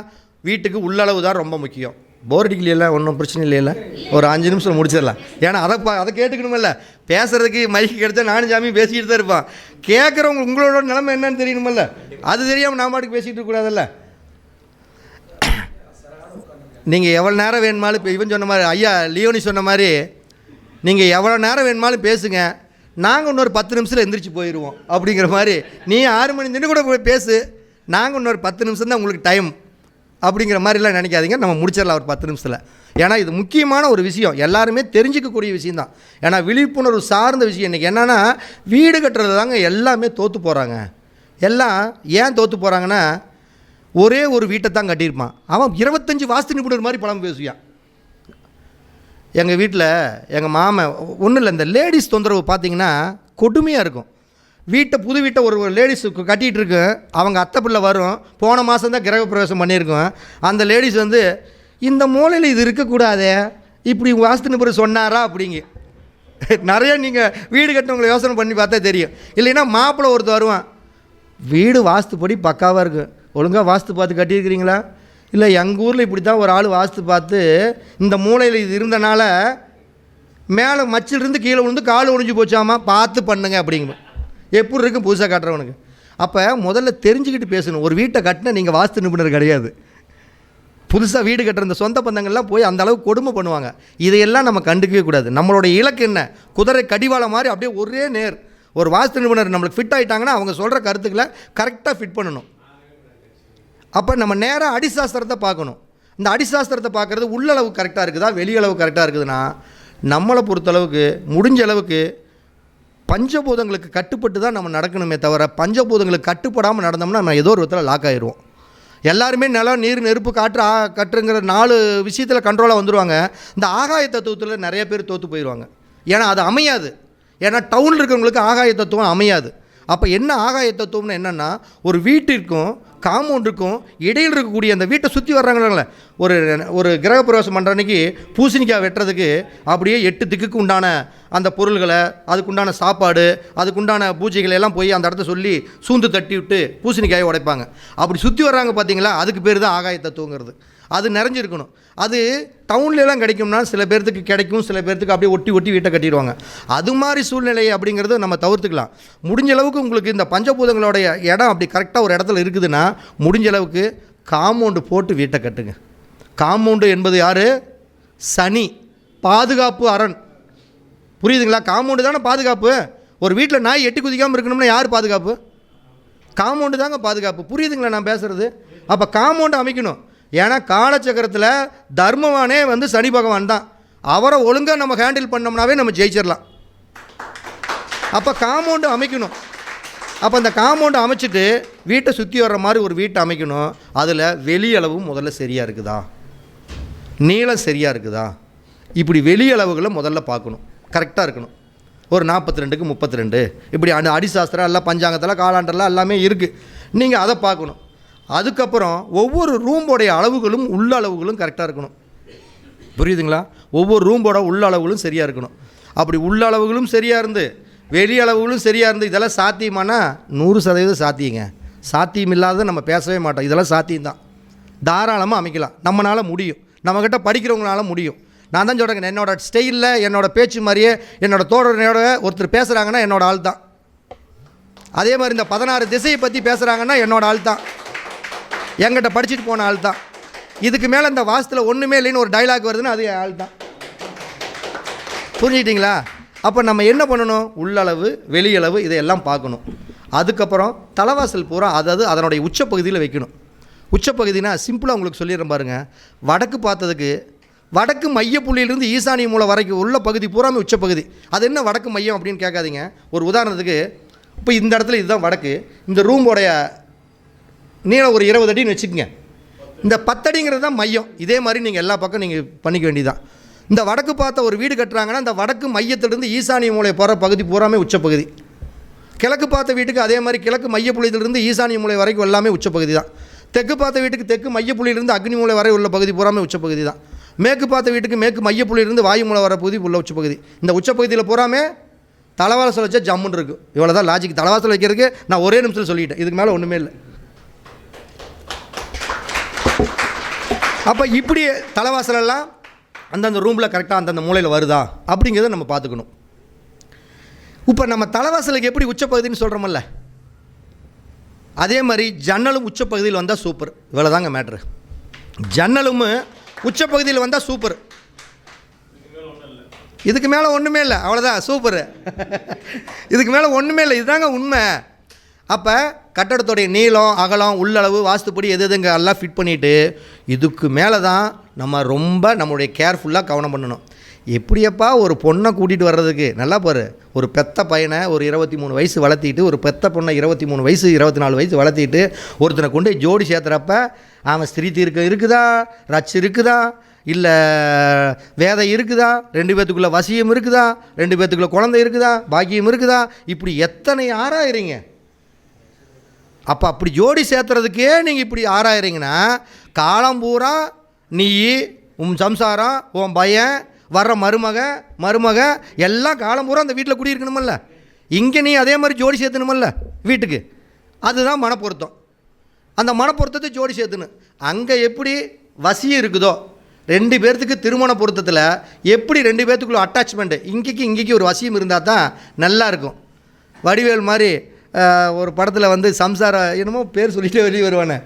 வீட்டுக்கு உள்ளளவு தான் ரொம்ப முக்கியம். போர் அடிக்கலையில, ஒன்றும் பிரச்சனை இல்லையில, ஒரு 5 நிமிஷம் முடிச்சிடலாம். ஏன்னா அதை கேட்டுக்கணுமில்ல. பேசுகிறதுக்கு மைக்கு கிடைச்சா நானும் ஜாமியும் பேசிக்கிட்டு தான் இருப்பான். கேட்குறவங்க உங்களோட நிலைமை என்னன்னு தெரியணுமில்ல. அது தெரியாமல் நான் பாட்டுக்கு பேசிக்கிட்டு இருக்கக்கூடாதுல்ல. நீங்கள் எவ்வளோ நேரம் வேணுமாலும், இப்போ இவன் சொன்ன மாதிரி, ஐயா லியோனி சொன்ன மாதிரி, நீங்கள் எவ்வளோ நேரம் வேணுமாலும் பேசுங்க, நாங்கள் இன்னொரு 10 நிமிஷத்தில் எந்திரிச்சு போயிடுவோம் அப்படிங்கிற மாதிரி. நீ 6 மணி நின்று கூட போய் பேசு, நாங்கள் இன்னொரு 10 நிமிஷம் தான் உங்களுக்கு டைம் அப்படிங்கிற மாதிரிலாம் நினைக்காதீங்க. நம்ம முடிச்சிடலாம் ஒரு 10 நிமிஷத்தில். ஏன்னா இது முக்கியமான ஒரு விஷயம், எல்லாருமே தெரிஞ்சிக்கக்கூடிய விஷயந்தான். ஏன்னா விழிப்புணர்வு சார்ந்த விஷயம். இன்றைக்கி என்னென்னா, வீடு கட்டுறது தாங்க எல்லாமே தோற்று போகிறாங்க. எல்லாம் ஏன் தோற்று போகிறாங்கன்னா, ஒரே ஒரு வீட்டை தான் கட்டியிருப்பான், அவன் 25 வாஸ்து நிபுணர் மாதிரி பழம் பேசுவான். எங்கள் வீட்டில் எங்கள் மாமன் ஒன்றும் இல்லை, இந்த லேடிஸ் தொந்தரவு பார்த்திங்கன்னா கொடுமையாக இருக்கும். புது வீட்டை ஒரு லேடிஸ் கட்டிகிட்டு இருக்கு, அவங்க அத்தை பிள்ளை வரும், போன மாதம் தான் கிரக பிரவேசம் பண்ணியிருக்கோம். அந்த லேடிஸ் இந்த மூலையில் இது இருக்கக்கூடாதே, இப்படி வாஸ்து நிபுணர் சொன்னாரா அப்படிங்க. நிறைய நீங்கள் வீடு கட்டினவங்களை யோசனை பண்ணி பார்த்தா தெரியும். இல்லைன்னா மாப்பிள்ளை ஒருத்தர் வருவான், வீடு வாஸ்துப்படி பக்காவாக இருக்குது, ஒழுங்காக வாஸ்து பார்த்து கட்டியிருக்கிறீங்களா? இல்லை, எங்கள் ஊரில் இப்படி தான் ஒரு ஆள் வாஸ்து பார்த்து இந்த மூலையில் இது இருந்தனால மேலே மச்சிலிருந்து கீழே விழுந்து கால் ஒழிஞ்சு போச்சாமா, பார்த்து பண்ணுங்க அப்படிங்க. எப்படி இருக்கும் புதுசாக கட்டுறவனுக்கு? அப்போ முதல்ல தெரிஞ்சுக்கிட்டு பேசணும். ஒரு வீட்டை கட்டின நீங்கள் வாஸ்து நிபுணர் கிடையாது. புதுசாக வீடு கட்டுற இந்த சொந்த பந்தங்கள்லாம் போய் அந்த அளவுக்கு கொடுமை பண்ணுவாங்க. இதையெல்லாம் நம்ம கண்டுக்கவே கூடாது. நம்மளுடைய இலக்கு என்ன? குதிரை கடிவாளம் மாதிரி அப்படியே ஒரே நேர். ஒரு வாஸ்து நிபுணர் நம்மளுக்கு ஃபிட் ஆகிட்டாங்கன்னா அவங்க சொல்கிற கருத்துக்களை கரெக்டாக ஃபிட் பண்ணணும். அப்போ நம்ம நேராக அடிசாஸ்திரத்தை பார்க்கணும். இந்த அடிசாஸ்திரத்தை பார்க்குறது உள்ளளவு கரெக்டாக இருக்குதா, வெளியளவு கரெக்டாக இருக்குதுன்னா, நம்மளை பொறுத்தளவுக்கு முடிஞ்ச அளவுக்கு பஞ்சபூதங்களுக்கு கட்டுப்பட்டு தான் நம்ம நடக்கணுமே தவிர, பஞ்சபூதங்களுக்கு கட்டுப்படாமல் நடந்தோம்னா நம்ம ஏதோ ஒரு விதத்தில் லாக் ஆகிடுவோம். எல்லாருமே நிலம், நீர், நெருப்பு, கட்டுங்கிற 4 விஷயத்தில் கண்ட்ரோலாக வந்துடுவாங்க. இந்த ஆகாய தத்துவத்தில் நிறைய பேர் தோற்று போயிடுவாங்க. ஏன்னா அது அமையாது. ஏன்னா டவுனில் இருக்கிறவங்களுக்கு ஆகாய தத்துவம் அமையாது. அப்போ என்ன ஆகாய தத்துவம்னு என்னென்னா, ஒரு வீட்டிற்கும் காம்பவுண்டுக்கும் இடையில் இருக்கக்கூடிய அந்த வீட்டை சுற்றி வர்றாங்களே, ஒரு ஒரு கிரகப்பிரவேசம் பண்ணுற அன்றைக்கி பூசணிக்காய் வெட்டுறதுக்கு அப்படியே 8 திக்குக்கு உண்டான அந்த பொருள்களை, அதுக்குண்டான சாப்பாடு, அதுக்குண்டான பூஜைகளை எல்லாம் போய் அந்த இடத்த சொல்லி சூந்து தட்டி விட்டு பூசணிக்காயை உடைப்பாங்க. அப்படி சுற்றி வர்றாங்க பார்த்தீங்களா, அதுக்கு பேர் தான் ஆகாய தத்துவங்கிறது. அது நிறைஞ்சிருக்கணும். அது டவுன்லலாம் கிடைக்கும்னா சில பேர்த்துக்கு கிடைக்கும், சில பேர்த்துக்கு அப்படியே ஒட்டி ஒட்டி வீட்டை கட்டிடுவாங்க. அது மாதிரி சூழ்நிலை அப்படிங்கிறது நம்ம தவிர்த்துக்கலாம். முடிஞ்ச அளவுக்கு உங்களுக்கு இந்த பஞ்சபூதங்களுடைய இடம் அப்படி கரெக்டாக ஒரு இடத்துல இருக்குதுன்னா முடிஞ்ச அளவுக்கு காம்பவுண்டு போட்டு வீட்டை கட்டுங்க. காம்பவுண்டு என்பது யார்? சனி, பாதுகாப்பு அரண். புரியுதுங்களா? காம்பவுண்டு தானே பாதுகாப்பு. ஒரு வீட்டில் நாய் எட்டி குதிக்காமல் இருக்கணும்னா யார் பாதுகாப்பு? காம்பவுண்டு தாங்க பாதுகாப்பு. புரியுதுங்களா நான் பேசுகிறது? அப்போ காம்பவுண்டு அமைக்கணும். ஏன்னா காலச்சக்கரத்தில் தர்மவானே வந்து சனி பகவான் தான். அவரை ஒழுங்காக நம்ம ஹேண்டில் பண்ணோம்னாவே நம்ம ஜெயிச்சிடலாம். அப்போ காம்பவுண்டு அமைக்கணும். அப்போ அந்த காம்பவுண்டு அமைச்சிட்டு வீட்டை சுற்றி வர்ற மாதிரி ஒரு வீட்டை அமைக்கணும். அதில் வெளியளவும் முதல்ல சரியாக இருக்குதா, நீளம் சரியாக இருக்குதா, இப்படி வெளியளவுகளை முதல்ல பார்க்கணும். கரெக்டாக இருக்கணும். ஒரு 42க்கு 32 இப்படி அடிசாஸ்திரம் எல்லாம் பஞ்சாங்கத்தில் காலாண்டெல்லாம் எல்லாமே இருக்குது. நீங்கள் அதை பார்க்கணும். அதுக்கப்புறம் ஒவ்வொரு ரூம்போடைய அளவுகளும் உள்ள அளவுகளும் கரெக்டாக இருக்கணும். புரியுதுங்களா? ஒவ்வொரு ரூம்போட உள்ள அளவுகளும் சரியாக இருக்கணும். அப்படி உள்ள அளவுகளும் சரியாக இருந்து வெளி அளவுகளும் சரியாக இருந்து இதெல்லாம் சாத்தியமானா 100% சாத்தியங்க. சாத்தியம் இல்லாத நம்ம பேசவே மாட்டோம். இதெல்லாம் சாத்தியம்தான். தாராளமாக அமைக்கலாம். நம்மளால் முடியும். நம்மக்கிட்ட படிக்கிறவங்களால முடியும். நான் தான் சொல்கிறேங்க, என்னோடய ஸ்டைலில் என்னோடய பேச்சு மாதிரியே என்னோடய தோழனோட ஒருத்தர் பேசுகிறாங்கன்னா என்னோடய ஆள் தான். அதே மாதிரி இந்த 16 திசையை பற்றி பேசுகிறாங்கன்னா என்னோடய ஆள் தான். என்கிட்ட படிச்சுட்டு போன ஆள் தான். இதுக்கு மேலே இந்த வாசத்தில் ஒன்றுமே இல்லைன்னு ஒரு டைலாக் வருதுன்னா அது ஆள் தான். புரிஞ்சுக்கிட்டீங்களா? அப்போ நம்ம என்ன பண்ணணும்? உள்ளளவு வெளியளவு இதையெல்லாம் பார்க்கணும். அதுக்கப்புறம் தலைவாசல் பூரா அதாவது அதனுடைய உச்சப்பகுதியில் வைக்கணும். உச்சப்பகுதினா சிம்பிளாக உங்களுக்கு சொல்லிடுறேன் பாருங்கள். வடக்கு பார்த்ததுக்கு வடக்கு மையப்புள்ளியிலிருந்து ஈசானிய மூலை வரைக்கும் உள்ள பகுதி பூராமே உச்சப்பகுதி. அது என்ன வடக்கு மையம் அப்படின்னு கேட்காதீங்க. ஒரு உதாரணத்துக்கு இப்போ இந்த இடத்துல இதுதான் வடக்கு. இந்த ரூமோடைய நீளம் ஒரு 20 அடின்னு வச்சுக்கோங்க. இந்த 10 அடிங்கிறது தான் மையம். இதே மாதிரி நீங்கள் எல்லா பக்கம் நீங்கள் பண்ணிக்க வேண்டியதான். இந்த வடக்கு பார்த்த ஒரு வீடு கட்டுறாங்கன்னா இந்த வடக்கு மையத்திலிருந்து ஈசானிய மூலை போகிற பகுதி பூராமே உச்சப்பகுதி. கிழக்கு பார்த்த வீட்டுக்கு அதே மாதிரி கிழக்கு மையப்புள்ளியிலிருந்து ஈசானிய மூலை வரைக்கும் எல்லாமே உச்சப்பகுதி தான். தெற்கு பார்த்த வீட்டுக்கு தெற்கு மையப்புள்ளியிலிருந்து அக்னி மூலை வரை உள்ள பகுதி பூராமே உச்சப்பகுதி தான். மேற்கு பார்த்த வீட்டுக்கு மேற்கு மையப்புள்ளியிலிருந்து வாயு மூலை வர பகுதி உள்ள உச்சப்பகுதி. இந்த உச்சப்பகுதியில் பூராமே தலைவாசல் வச்சா ஜம்முன்னு இருக்கும். இவ்வளோ தான் லாஜிக். தலைவாசல் வைக்கிறதுக்கு நான் ஒரே நிமிஷத்தில் சொல்லிட்டேன். இதுக்கு மேலே ஒன்றுமே இல்லை. அப்போ இப்படி தலைவாசலெல்லாம் அந்தந்த ரூமில் கரெக்டாக அந்தந்த மூலையில் வருதா அப்படிங்கிறத நம்ம பார்த்துக்கணும். இப்போ நம்ம தலைவாசலுக்கு எப்படி உச்சப்பகுதின்னு சொல்கிறோமல்ல, அதே மாதிரி ஜன்னலும் உச்சப்பகுதியில் வந்தால் சூப்பர். இவ்வளோ தாங்க மேட்ரு. ஜன்னலும் உச்சப்பகுதியில் வந்தால் சூப்பர். இதுக்கு மேலே ஒன்றுமே இல்லை. அவ்வளோதான் சூப்பர். இதுக்கு மேலே ஒன்றுமே இல்லை. இதுதாங்க உண்மை. அப்போ கட்டடத்துடைய நீளம் அகலம் உள்ளளவு வாஸ்துப்படி எது எதுங்க எல்லாம் ஃபிட் பண்ணிவிட்டு இதுக்கு மேலே தான் நம்ம ரொம்ப நம்மளுடைய கேர்ஃபுல்லாக கவனம் பண்ணணும். எப்படியப்பா ஒரு பொண்ணை கூட்டிகிட்டு வர்றதுக்கு நல்லா பாரு, ஒரு பெத்த பையனை ஒரு 23 வயசு வளர்த்திட்டு, ஒரு பெத்த பொண்ணை 23 வயசு 24 வயசு வளர்த்திட்டு ஒருத்தனை கொண்டு ஜோடி சேர்த்துறப்ப அவன் ஸ்திரீ தீர்க்கம் இருக்குதா, ரச்சு இருக்குதா, இல்லை வேதை இருக்குதா, 2 பேர்த்துக்குள்ளே வசியம் இருக்குதா, 2 பேர்த்துக்குள்ளே குழந்தை இருக்குதா, பாக்கியம் இருக்குதா, இப்படி எத்தனை ஆராயிறீங்க. அப்போ அப்படி ஜோடி சேர்த்துறதுக்கே நீங்கள் இப்படி ஆராயிறீங்கன்னா காலம் பூரா நீ உன் சம்சாரம் உன் பையன் வர்ற மருமக எல்லாம் காலம் பூரா அந்த வீட்டில் குடியிருக்கணுமல்ல. இங்கே நீ அதே மாதிரி ஜோடி சேர்த்துணுமல்ல வீட்டுக்கு. அதுதான் மனப்பொருத்தம். அந்த மனப்பொருத்தத்தை ஜோடி சேர்த்துணும். அங்கே எப்படி வசியம் இருக்குதோ 2 பேர்த்துக்கு திருமண பொருத்தத்தில் எப்படி 2 பேர்த்துக்குள்ள அட்டாச்மெண்ட்டு இங்கேக்கு ஒரு வசியம் இருந்தால் தான் நல்லாயிருக்கும். வடிவேல் மாதிரி ஒரு படத்தில் வந்து சம்சாரம் என்னமோ பேர் சொல்லிட்டு வெளியே வருவானே,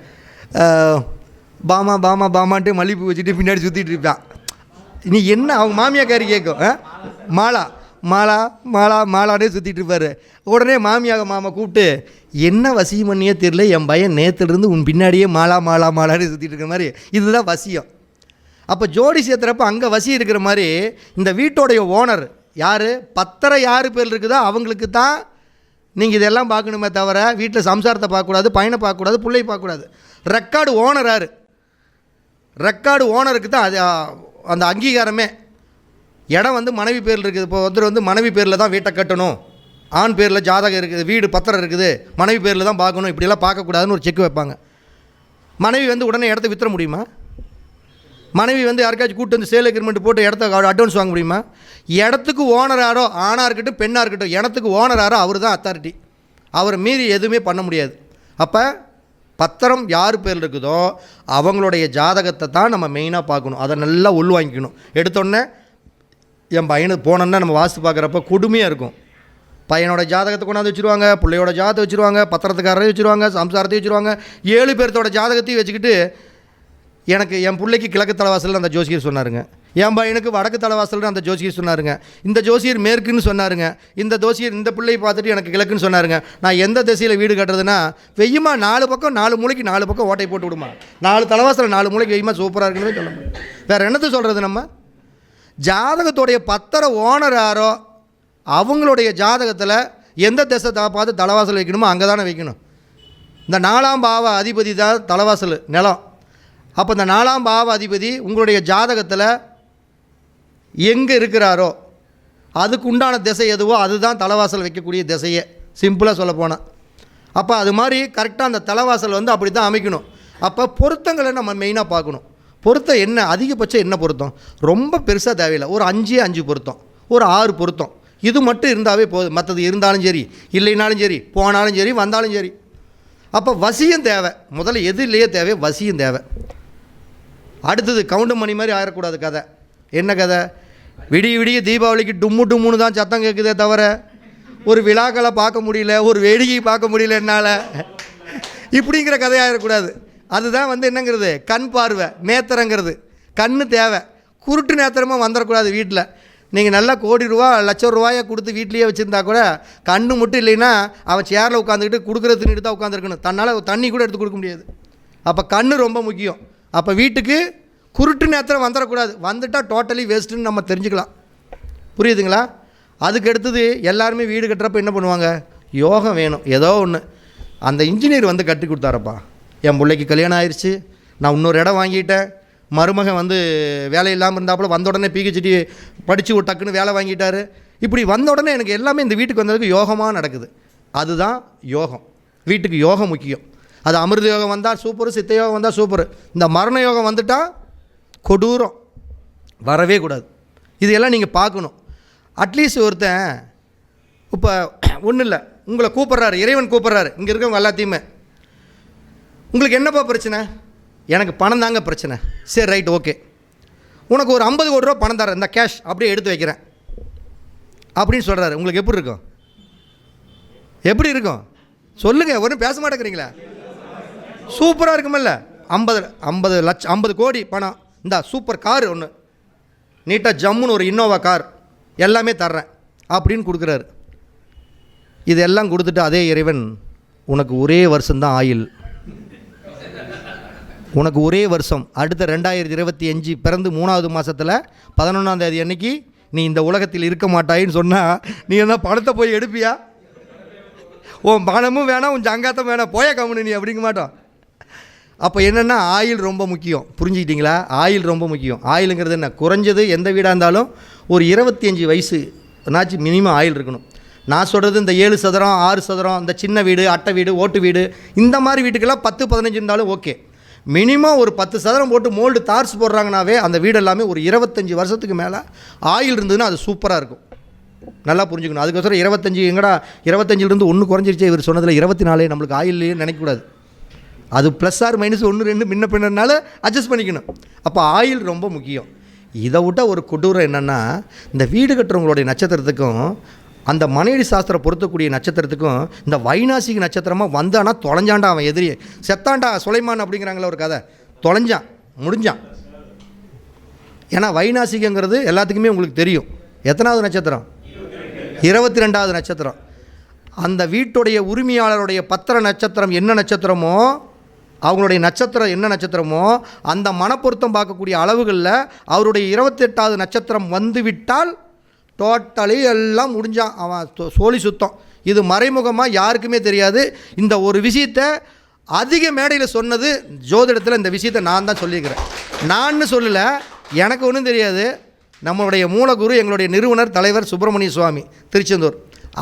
பாமான்ட்டு மல்லிப்பூ வச்சுட்டு பின்னாடி சுற்றிட்டு இருப்பான். நீ என்ன அவங்க மாமியாக்காரி கேட்கும், மாலானே சுற்றிட்டு இருப்பார். உடனே மாமா கூப்பிட்டு என்ன வசியம் பண்ணியே தெரியல, என் பையன் நேற்றுலேருந்து உன் பின்னாடியே மாலான்னு சுற்றிட்டு இருக்கிற மாதிரி. இதுதான் வசியம். அப்போ ஜோடி சேர்த்துறப்ப அங்கே வசியம் இருக்கிற மாதிரி இந்த வீட்டோடைய ஓனர் யார், பத்திரை யார் பேர் இருக்குதோ அவங்களுக்கு தான் நீங்கள் இதெல்லாம் பார்க்கணுமே தவிர வீட்டில் சம்சாரத்தை பார்க்கக்கூடாது, பையனை பார்க்கக்கூடாது, பிள்ளையை பார்க்கக்கூடாது. ரெக்கார்டு ஓனர் யார், ரெக்கார்டு ஓனருக்கு தான் அது அந்த அங்கீகாரமே. இடம் வந்து மனைவி பேரில் இருக்குது. இப்போ ஒருத்தர் வந்து மனைவி பேரில் தான் வீட்டை கட்டணும், ஆண் பேரில் ஜாதகம் இருக்குது, வீடு பத்திரம் இருக்குது, மனைவி பேரில் தான் பார்க்கணும், இப்படியெல்லாம் பார்க்கக்கூடாதுன்னு ஒரு செக் வைப்பாங்க. மனைவி வந்து உடனே இடத்த வித்துற முடியுமா? மனைவி வந்து யாருக்காச்சும் கூட்டு வந்து சேல் அக்ரிமெண்ட் போட்டு இடத்த அட்வான்ஸ் வாங்க முடியுமா? இடத்துக்கு ஓனர் யாரோ, ஆணாக இருக்கட்டும் பெண்ணாக இருக்கட்டும், இடத்துக்கு ஓனர் யாரோ அவர் தான் அத்தாரிட்டி. அவரை மீறி எதுவுமே பண்ண முடியாது. அப்போ பத்திரம் யார் பேர் இருக்குதோ அவங்களுடைய ஜாதகத்தை தான் நம்ம மெயினாக பார்க்கணும். அதை நல்லா உள்வாங்கிக்கணும். எடுத்தோடனே என் பையனுக்கு போனோன்னா நம்ம வாஸ்து பார்க்குறப்ப கொடுமையாக இருக்கும். பையனோட ஜாதகத்தை கொண்டாந்து வச்சுருவாங்க, பிள்ளையோட ஜாதகத்தை வச்சுருவாங்க, பத்திரத்துக்காரரை வச்சுருவாங்க, சம்சாரத்தை வச்சுருவாங்க, 7 பேர்த்தோட ஜாதகத்தையும் வச்சுக்கிட்டு எனக்கு என் பிள்ளைக்கு கிழக்கு தலைவாசல் அந்த ஜோசியர் சொன்னாருங்க, என் பையனுக்கு வடக்கு தலைவாசல்னு அந்த ஜோசியர் சொன்னாருங்க, இந்த ஜோசியர் மேற்குன்னு சொன்னாருங்க, இந்த ஜோசியர் இந்த பிள்ளையை பார்த்துட்டு எனக்கு கிழக்குன்னு சொன்னாருங்க. நான் எந்த திசையில் வீடு கட்டுறதுன்னா வெய்யமா 4 பக்கம் 4 மூலைக்கு 4 பக்கம் ஓட்டை போட்டு விடுமா, 4 தலைவாசல் 4 மூலைக்கு வெய்யமா சூப்பராக இருக்குன்னு சொல்ல முடியும். வேறு என்னத்தை சொல்கிறது? நம்ம ஜாதகத்துடைய பத்திர ஓனர் யாரோ அவங்களுடைய ஜாதகத்தில் எந்த திசை பார்த்து தலைவாசல் வைக்கணுமோ அங்கே தானே வைக்கணும். இந்த 4ஆம் பாவ அதிபதி தான் தலைவாசல் நிலம். அப்போ இந்த 4ஆம் பாவ அதிபதி உங்களுடைய ஜாதகத்தில் எங்கே இருக்கிறாரோ அதுக்கு உண்டான திசை எதுவோ அதுதான் தலைவாசல் வைக்கக்கூடிய திசையே, சிம்பிளாக சொல்ல போனால். அப்போ அது மாதிரி கரெக்டாக அந்த தலைவாசல் வந்து அப்படி தான் அமைக்கணும். அப்போ பொருத்தங்களை நம்ம மெயினாக பார்க்கணும். பொருத்தம் என்ன, அதிகபட்சம் என்ன பொருத்தம்? ரொம்ப பெருசாக தேவையில்லை. ஒரு 5 பொருத்தம், ஒரு 6 பொருத்தம், இது மட்டும் இருந்தாவே போதும். மற்றது இருந்தாலும் சரி, இல்லைனாலும் சரி, போனாலும் சரி, வந்தாலும் சரி. அப்போ வசியம் தேவை. முதல்ல எது இல்லையே தேவை, வசியம் தேவை. அடுத்தது கவுண்டு மணி மாதிரி ஆயிடக்கூடாது கதை. என்ன கதை? விடிய விடிய தீபாவளிக்கு டும்முன்னு தான் சத்தம் கேட்குதே தவிர ஒரு விழாக்களை பார்க்க முடியல, ஒரு வேடிக்கை பார்க்க முடியல என்னால், இப்படிங்கிற கதையாகிடக்கூடாது. அதுதான் வந்து என்னங்கிறது, கண் பார்வை, நேத்திரங்கிறது. கண்ணு தேவை. குருட்டு நேத்திரமாக வந்துடக்கூடாது வீட்டில். நீங்கள் நல்லா கோடி ரூபா லட்சம் ரூபாயை கொடுத்து வீட்லேயே வச்சுருந்தா கூட கண்ணு மட்டும் இல்லைன்னா அவன் சேரில் உட்காந்துக்கிட்டு கொடுக்குற தின்னுட்டு தான் உட்காந்துருக்கணும். தன்னால் தண்ணி கூட எடுத்து கொடுக்க முடியாது. அப்போ கண்ணு ரொம்ப முக்கியம். அப்போ வீட்டுக்கு குருட்டு நேத்திரம் வந்துடக்கூடாது. வந்துட்டால் டோட்டலி வேஸ்ட்டுன்னு நம்ம தெரிஞ்சுக்கலாம். புரியுதுங்களா? அதுக்கு அடுத்தது எல்லாருமே வீடு கட்டுறப்ப என்ன பண்ணுவாங்க, யோகம் வேணும் ஏதோ ஒன்று. அந்த இன்ஜினியர் வந்து கட்டி கொடுத்தாரப்பா, என் பிள்ளைக்கு கல்யாணம் ஆயிடுச்சு, நான் இன்னொரு இடம் வாங்கிட்டேன், மருமகன் வந்து வேலை இல்லாமல் இருந்தாப்புல வந்த உடனே பிஹெச்டி படித்து ஒரு டக்குன்னு வேலை வாங்கிட்டார். இப்படி வந்த உடனே எனக்கு எல்லாமே இந்த வீட்டுக்கு வந்ததுக்கு யோகமாக நடக்குது. அதுதான் யோகம். வீட்டுக்கு யோகம் முக்கியம். அது அமிர்த யோகம் வந்தால் சூப்பர், சித்த யோகம் வந்தால் சூப்பர். இந்த மரண யோகம் வந்துட்டால் கொடூரம், வரவே கூடாது. இதையெல்லாம் நீங்கள் பார்க்கணும். அட்லீஸ்ட் ஒருத்தன் இப்போ ஒன்றும் இல்லை, உங்களை கூப்பிட்றாரு, இறைவன் கூப்பிட்றாரு, இங்கே இருக்கவங்க எல்லாத்தையுமே, உங்களுக்கு என்னப்பா பிரச்சனை? எனக்கு பணம் தாங்க பிரச்சனை. சரி ரைட் ஓகே, உனக்கு ஒரு 50 கோடி ரூபா பணம் தரேன், இந்த கேஷ் அப்படியே எடுத்து வைக்கிறேன் அப்படின்னு சொல்கிறாரு. உங்களுக்கு எப்படி இருக்கும்? எப்படி இருக்கும் சொல்லுங்கள். ஒன்றும் பேச மாட்டேங்கிறீங்களா? சூப்பராக இருக்குமில்ல? 50 லட்சம் 50 கோடி பணம், இந்த சூப்பர் கார் ஒன்று நீட்டாக ஜம்முன்னு ஒரு இன்னோவா கார் எல்லாமே தர்றேன் அப்படின்னு கொடுக்குறாரு. இதெல்லாம் கொடுத்துட்டு அதே இறைவன் உனக்கு ஒரே வருஷம்தான் ஆயுள், உனக்கு ஒரே வருஷம், அடுத்த 2025 பிறந்து 3வது மாதத்தில் 11ஆம் தேதி அன்னைக்கு நீ இந்த உலகத்தில் இருக்க மாட்டாயின்னு சொன்னால் நீ என்ன பணத்தை போய் எடுப்பியா? உன் பணமும் வேணாம், உன் ஜங்காத்தம் வேணாம், போய கம்முனு நீ அப்படிங்க மாட்டோம். அப்போ என்னென்னா ஆயில் ரொம்ப முக்கியம். புரிஞ்சுக்கிட்டீங்களா? ஆயில் ரொம்ப முக்கியம். ஆயிலுங்கிறது என்ன, குறைஞ்சது எந்த வீடாக இருந்தாலும் ஒரு 25 வயசு என்னாச்சும் மினிமம் ஆயில் இருக்கணும். நான் சொல்கிறது இந்த 7 சதுரம் 6 சதுரம், இந்த சின்ன வீடு, அட்டை வீடு, ஓட்டு வீடு, இந்த மாதிரி வீட்டுக்கெல்லாம் 10-15 இருந்தாலும் ஓகே. மினிமம் ஒரு 10 சதுரம் போட்டு மோல்டு தார்ஸ் போடுறாங்கனாவே அந்த வீடு எல்லாமே ஒரு 25 வருஷத்துக்கு மேலே ஆயில் இருந்ததுன்னா அது சூப்பராக இருக்கும். நல்லா புரிஞ்சுக்கணும். அதுக்கோசரம் 25 எங்கடா 25லேருந்து 1 குறைஞ்சிருச்சே இவர் சொன்னதில் 24 நம்மளுக்கு ஆயில்லையே நினைக்கக்கூடாது. அது ப்ளஸ் ஆர் மைனஸ் 1-2 முன்ன பின்னனால அட்ஜஸ்ட் பண்ணிக்கணும். அப்போ ஆயில் ரொம்ப முக்கியம். இதை விட்டால் ஒரு கொடூரம் என்னென்னா, இந்த வீடு கட்டுறவங்களுடைய நட்சத்திரத்துக்கும் அந்த மனைவி சாஸ்திரம் பொருத்தக்கூடிய நட்சத்திரத்துக்கும் இந்த வைநாசிக நட்சத்திரமாக வந்தானா தொலைஞ்சாண்டா அவன் எதிரி, செத்தாண்டா சுலைமான் அப்படிங்கிறாங்களே ஒரு கதை, தொலைஞ்சான் முடிஞ்சான். ஏன்னா வைநாசிகங்கிறது எல்லாத்துக்குமே உங்களுக்கு தெரியும். எத்தனாவது நட்சத்திரம்? 22வது நட்சத்திரம். அந்த வீட்டுடைய உரிமையாளருடைய பத்திர நட்சத்திரம் என்ன நட்சத்திரமோ, அவங்களுடைய நட்சத்திரம் என்ன நட்சத்திரமோ, அந்த மனப்பொருத்தம் பார்க்கக்கூடிய அளவுகளில் அவருடைய 28வது நட்சத்திரம் வந்து விட்டால் டோட்டலி எல்லாம் முடிஞ்சான், அவன் சோழி சுத்தம். இது மறைமுகமாக யாருக்குமே தெரியாது. இந்த ஒரு விஷயத்தை அதிக மேடையில் சொன்னது ஜோதிடத்தில், இந்த விஷயத்தை நான் தான் சொல்லியிருக்கிறேன். நான் சொல்லலை, எனக்கு ஒன்றும் தெரியாது. நம்மளுடைய மூலகுரு எங்களுடைய நிறுவனர் தலைவர் சுப்பிரமணிய சுவாமி திருச்செந்தூர்,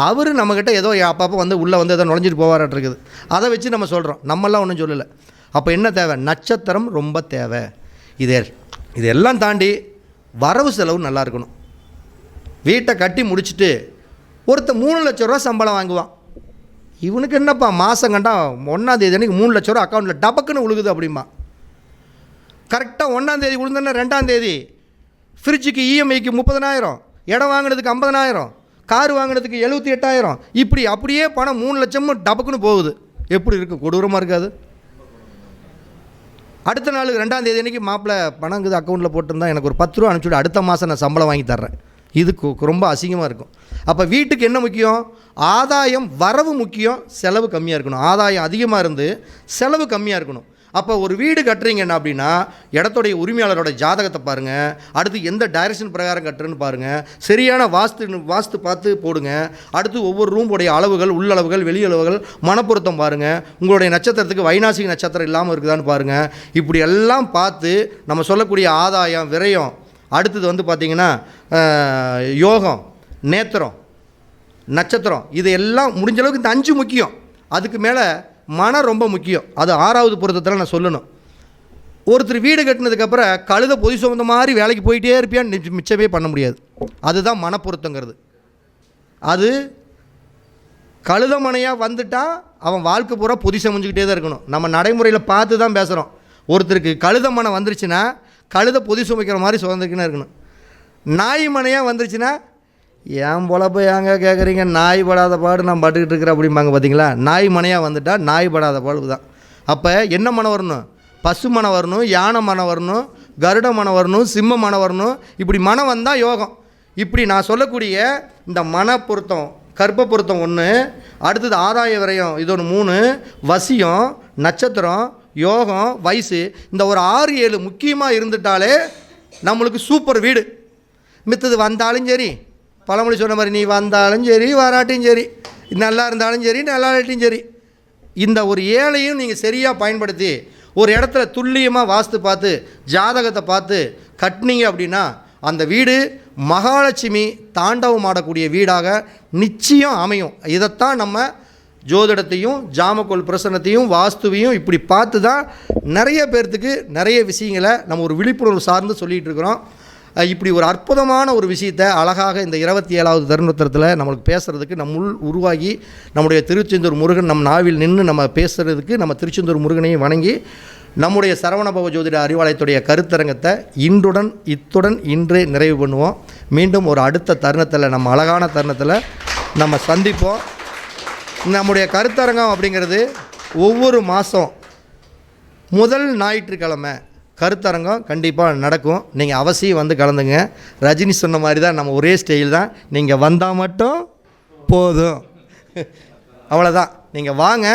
அவர் நம்மக்கிட்ட ஏதோ அப்பப்போ வந்து உள்ளே வந்து ஏதோ நுழைஞ்சிட்டு போவாராட்டு இருக்குது. அதை வச்சு நம்ம சொல்கிறோம், நம்மெல்லாம் ஒன்றும் சொல்லலை. அப்போ என்ன தேவை? நட்சத்திரம் ரொம்ப தேவை. இதெல்லாம் தாண்டி வரவு செலவு நல்லா இருக்கணும். வீட்டை கட்டி முடிச்சுட்டு ஒருத்தர் 3 லட்ச ரூபா சம்பளம் வாங்குவான். இவனுக்கு என்னப்பா மாதம் கண்டா 1ஆம் தேதி அன்றைக்கி 3 லட்ச ரூபா அக்கௌண்ட்டில் டபக்குன்னு விழுகுது அப்படிம்பா. கரெக்டாக 1ஆம் தேதி விழுந்தோன்னா 2ஆம் தேதி ஃப்ரிட்ஜுக்கு இஎம்ஐக்கு 30,000, இடம் வாங்கினதுக்கு 50,000, கார் வாங்கினதுக்கு 78,000, இப்படி அப்படியே பணம் 3 லட்சமும் டபக்குன்னு போகுது. எப்படி இருக்குது? கொடூரமாக இருக்காது? அடுத்த நாள் 2ஆம் தேதி அன்றைக்கி மாப்பிள்ளை பணங்குது அக்கௌண்ட்டில் போட்டிருந்தா எனக்கு ஒரு 10 ரூபா அனுப்பிச்சுட்டு அடுத்த மாதம் நான் சம்பளம் வாங்கி தர்றேன். இது ரொம்ப அசிங்கமாக இருக்கும். அப்போ வீட்டுக்கு என்ன முக்கியம்? ஆதாயம், வரவு முக்கியம், செலவு கம்மியாக இருக்கணும். ஆதாயம் அதிகமாக இருந்து செலவு கம்மியாக இருக்கணும். அப்போ ஒரு வீடு கட்டுறீங்கன்னா அப்படின்னா இடத்துடைய உரிமையாளரோட ஜாதகத்தை பாருங்கள், அடுத்து எந்த டைரக்ஷன் பிரகாரம் கட்டுறன்னு பாருங்கள், சரியான வாஸ்து பார்த்து போடுங்க. அடுத்து ஒவ்வொரு ரூமுடைய அளவுகள், உள்ளளவுகள், வெளியளவுகள், மனப்பொருத்தம் பாருங்கள். உங்களுடைய நட்சத்திரத்துக்கு வைநாசிக நட்சத்திரம் இல்லாமல் இருக்குதான்னு பாருங்கள். இப்படி எல்லாம் பார்த்து நம்ம சொல்லக்கூடிய ஆதாயம், விரயம், அடுத்தது வந்து பார்த்திங்கன்னா யோகம், நேத்திரம், நட்சத்திரம், இது எல்லாம் முடிஞ்ச அளவுக்கு இந்த 5 முக்கியம். அதுக்கு மேலே மனம் ரொம்ப முக்கியம். அது 6வது பொருத்தத்தில் நான் சொல்லணும். ஒருத்தர் வீடு கட்டினதுக்கப்புறம் கழுத பொதி சுமந்த மாதிரி வேலைக்கு போயிட்டே இருப்பியான்னு மிச்சமே பண்ண முடியாது. அதுதான் மனப்பொருத்தங்கிறது. அது கழுத மனையாக வந்துட்டால் அவன் வாழ்க்கை பூரா பொதி சமைஞ்சிக்கிட்டே தான் இருக்கணும். நம்ம நடைமுறையில் பார்த்து தான் பேசுகிறோம். ஒருத்தருக்கு கழுத மனை வந்துருச்சுன்னா கழுத பொதி சுமைக்கிற மாதிரி சுதந்திரக்குன்னு இருக்கணும். நாய் மனையாக வந்துருச்சுன்னா ஏன் பொழப்ப ஏங்க கேட்குறீங்க, நாய் படாத பாடு நான் பட்டுக்கிட்டு இருக்கிறேன் அப்படிம்பாங்க. பார்த்தீங்களா? நாய் மனையாக வந்துட்டால் நாய் படாத பாடு தான். அப்போ என்ன மனம் வரணும்? பசு மனம் வரணும், யானை மனம் வரணும், கருட மனம் வரணும், சிம்ம மனம் வரணும். இப்படி மனம் வந்தால் யோகம். இப்படி நான் சொல்லக்கூடிய இந்த மன பொருத்தம், கற்ப பொருத்தம் 1, அடுத்தது ஆதாய விரயம் இது ஒன்று 3, வசியம், நட்சத்திரம், யோகம், வயசு, இந்த ஒரு 6-7 முக்கியமாக இருந்துட்டாலே நம்மளுக்கு சூப்பர் வீடு. மித்தது வந்தாலும் சரி, பழமொழி சொன்ன மாதிரி நீ வந்தாலும் சரி வராட்டியும் சரி, நல்லா இருந்தாலும் சரி நல்லா இல்லாட்டியும் சரி, இந்த ஒரு 7ஐயும் நீங்கள் சரியாக பயன்படுத்தி ஒரு இடத்துல துல்லியமாக வாஸ்து பார்த்து ஜாதகத்தை பார்த்து கட்டினீங்க அப்படின்னா அந்த வீடு மகாலட்சுமி தாண்டவம் ஆடக்கூடிய வீடாக நிச்சயம் அமையும். இதைத்தான் நம்ம ஜோதிடத்தையும் ஜாமக்கோல் பிரசன்னத்தையும் வாஸ்துவையும் இப்படி பார்த்து தான் நிறைய பேர்த்துக்கு நிறைய விஷயங்களை நம்ம ஒரு விழிப்புணர்வு சார்ந்து சொல்லிகிட்டு இருக்கிறோம். இப்படி ஒரு அற்புதமான ஒரு விஷயத்தை அழகாக இந்த 27வது தருணத்தில் நம்மளுக்கு பேசுகிறதுக்கு நம்முள் உருவாகி நம்முடைய திருச்செந்தூர் முருகன் நம் நாவில் நின்று நம்ம பேசுகிறதுக்கு நம்ம திருச்செந்தூர் முருகனையும் வணங்கி நம்முடைய சரவணபவ ஜோதிட அறிவாலயத்துடைய கருத்தரங்கத்தை இத்துடன் இன்றே நிறைவு பண்ணுவோம். மீண்டும் ஒரு அடுத்த தருணத்தில் நம்ம அழகான தருணத்தில் நம்ம சந்திப்போம். நம்முடைய கருத்தரங்கம் அப்படிங்கிறது ஒவ்வொரு மாதம் முதல் ஞாயிற்றுக்கிழமை கருத்தரங்கம் கண்டிப்பாக நடக்கும். நீங்கள் அவசியம் வந்து கலந்துங்க. ரஜினி சொன்ன மாதிரி தான், நம்ம ஒரே ஸ்டைல் தான். நீங்கள் வந்தால் மட்டும் போதும், அவ்வளோதான். நீங்கள் வாங்க.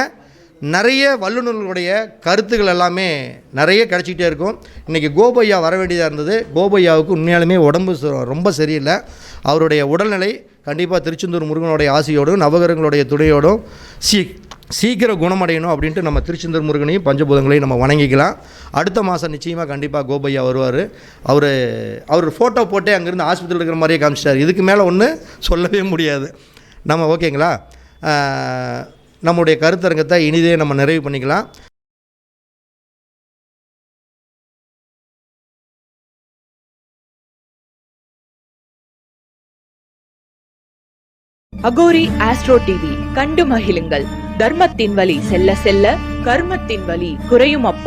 நிறைய வல்லுநர்களுடைய கருத்துக்கள் எல்லாமே நிறைய கிடச்சிக்கிட்டே இருக்கும். இன்றைக்கி கோபையா வர வேண்டியதாக இருந்தது. கோபையாவுக்கு உண்மையாலுமே உடம்பு ரொம்ப சரியில்லை. அவருடைய உடல்நிலை கண்டிப்பாக திருச்செந்தூர் முருகனுடைய ஆசையோடும் நவகிரகங்களுடைய துணையோடும் சீக்கிரம் குணமடையணும் அப்படின்ட்டு நம்ம திருச்செந்தூர் முருகனையும் பஞ்சபூதங்களையும் நம்ம வணங்கிக்கலாம். அடுத்த மாதம் நிச்சயமாக கண்டிப்பாக கோபையா வருவார். அவர் ஃபோட்டோ போட்டே அங்கேருந்து ஆஸ்பத்திரியில் இருக்கிற மாதிரியே காமிச்சிட்டார். இதுக்கு மேலே ஒன்று சொல்லவே முடியாது. நம்ம ஓகேங்களா? நம்முடைய கருத்தரங்கத்தை இனிதே நம்ம நிறைவு பண்ணிக்கலாம். அகோரி ஆஸ்ட்ரோ டிவி கண்டு மகிழுங்கள். தர்மத்தின் வழி செல்ல செல்ல கர்மத்தின் வழி குறையும் அப்பா.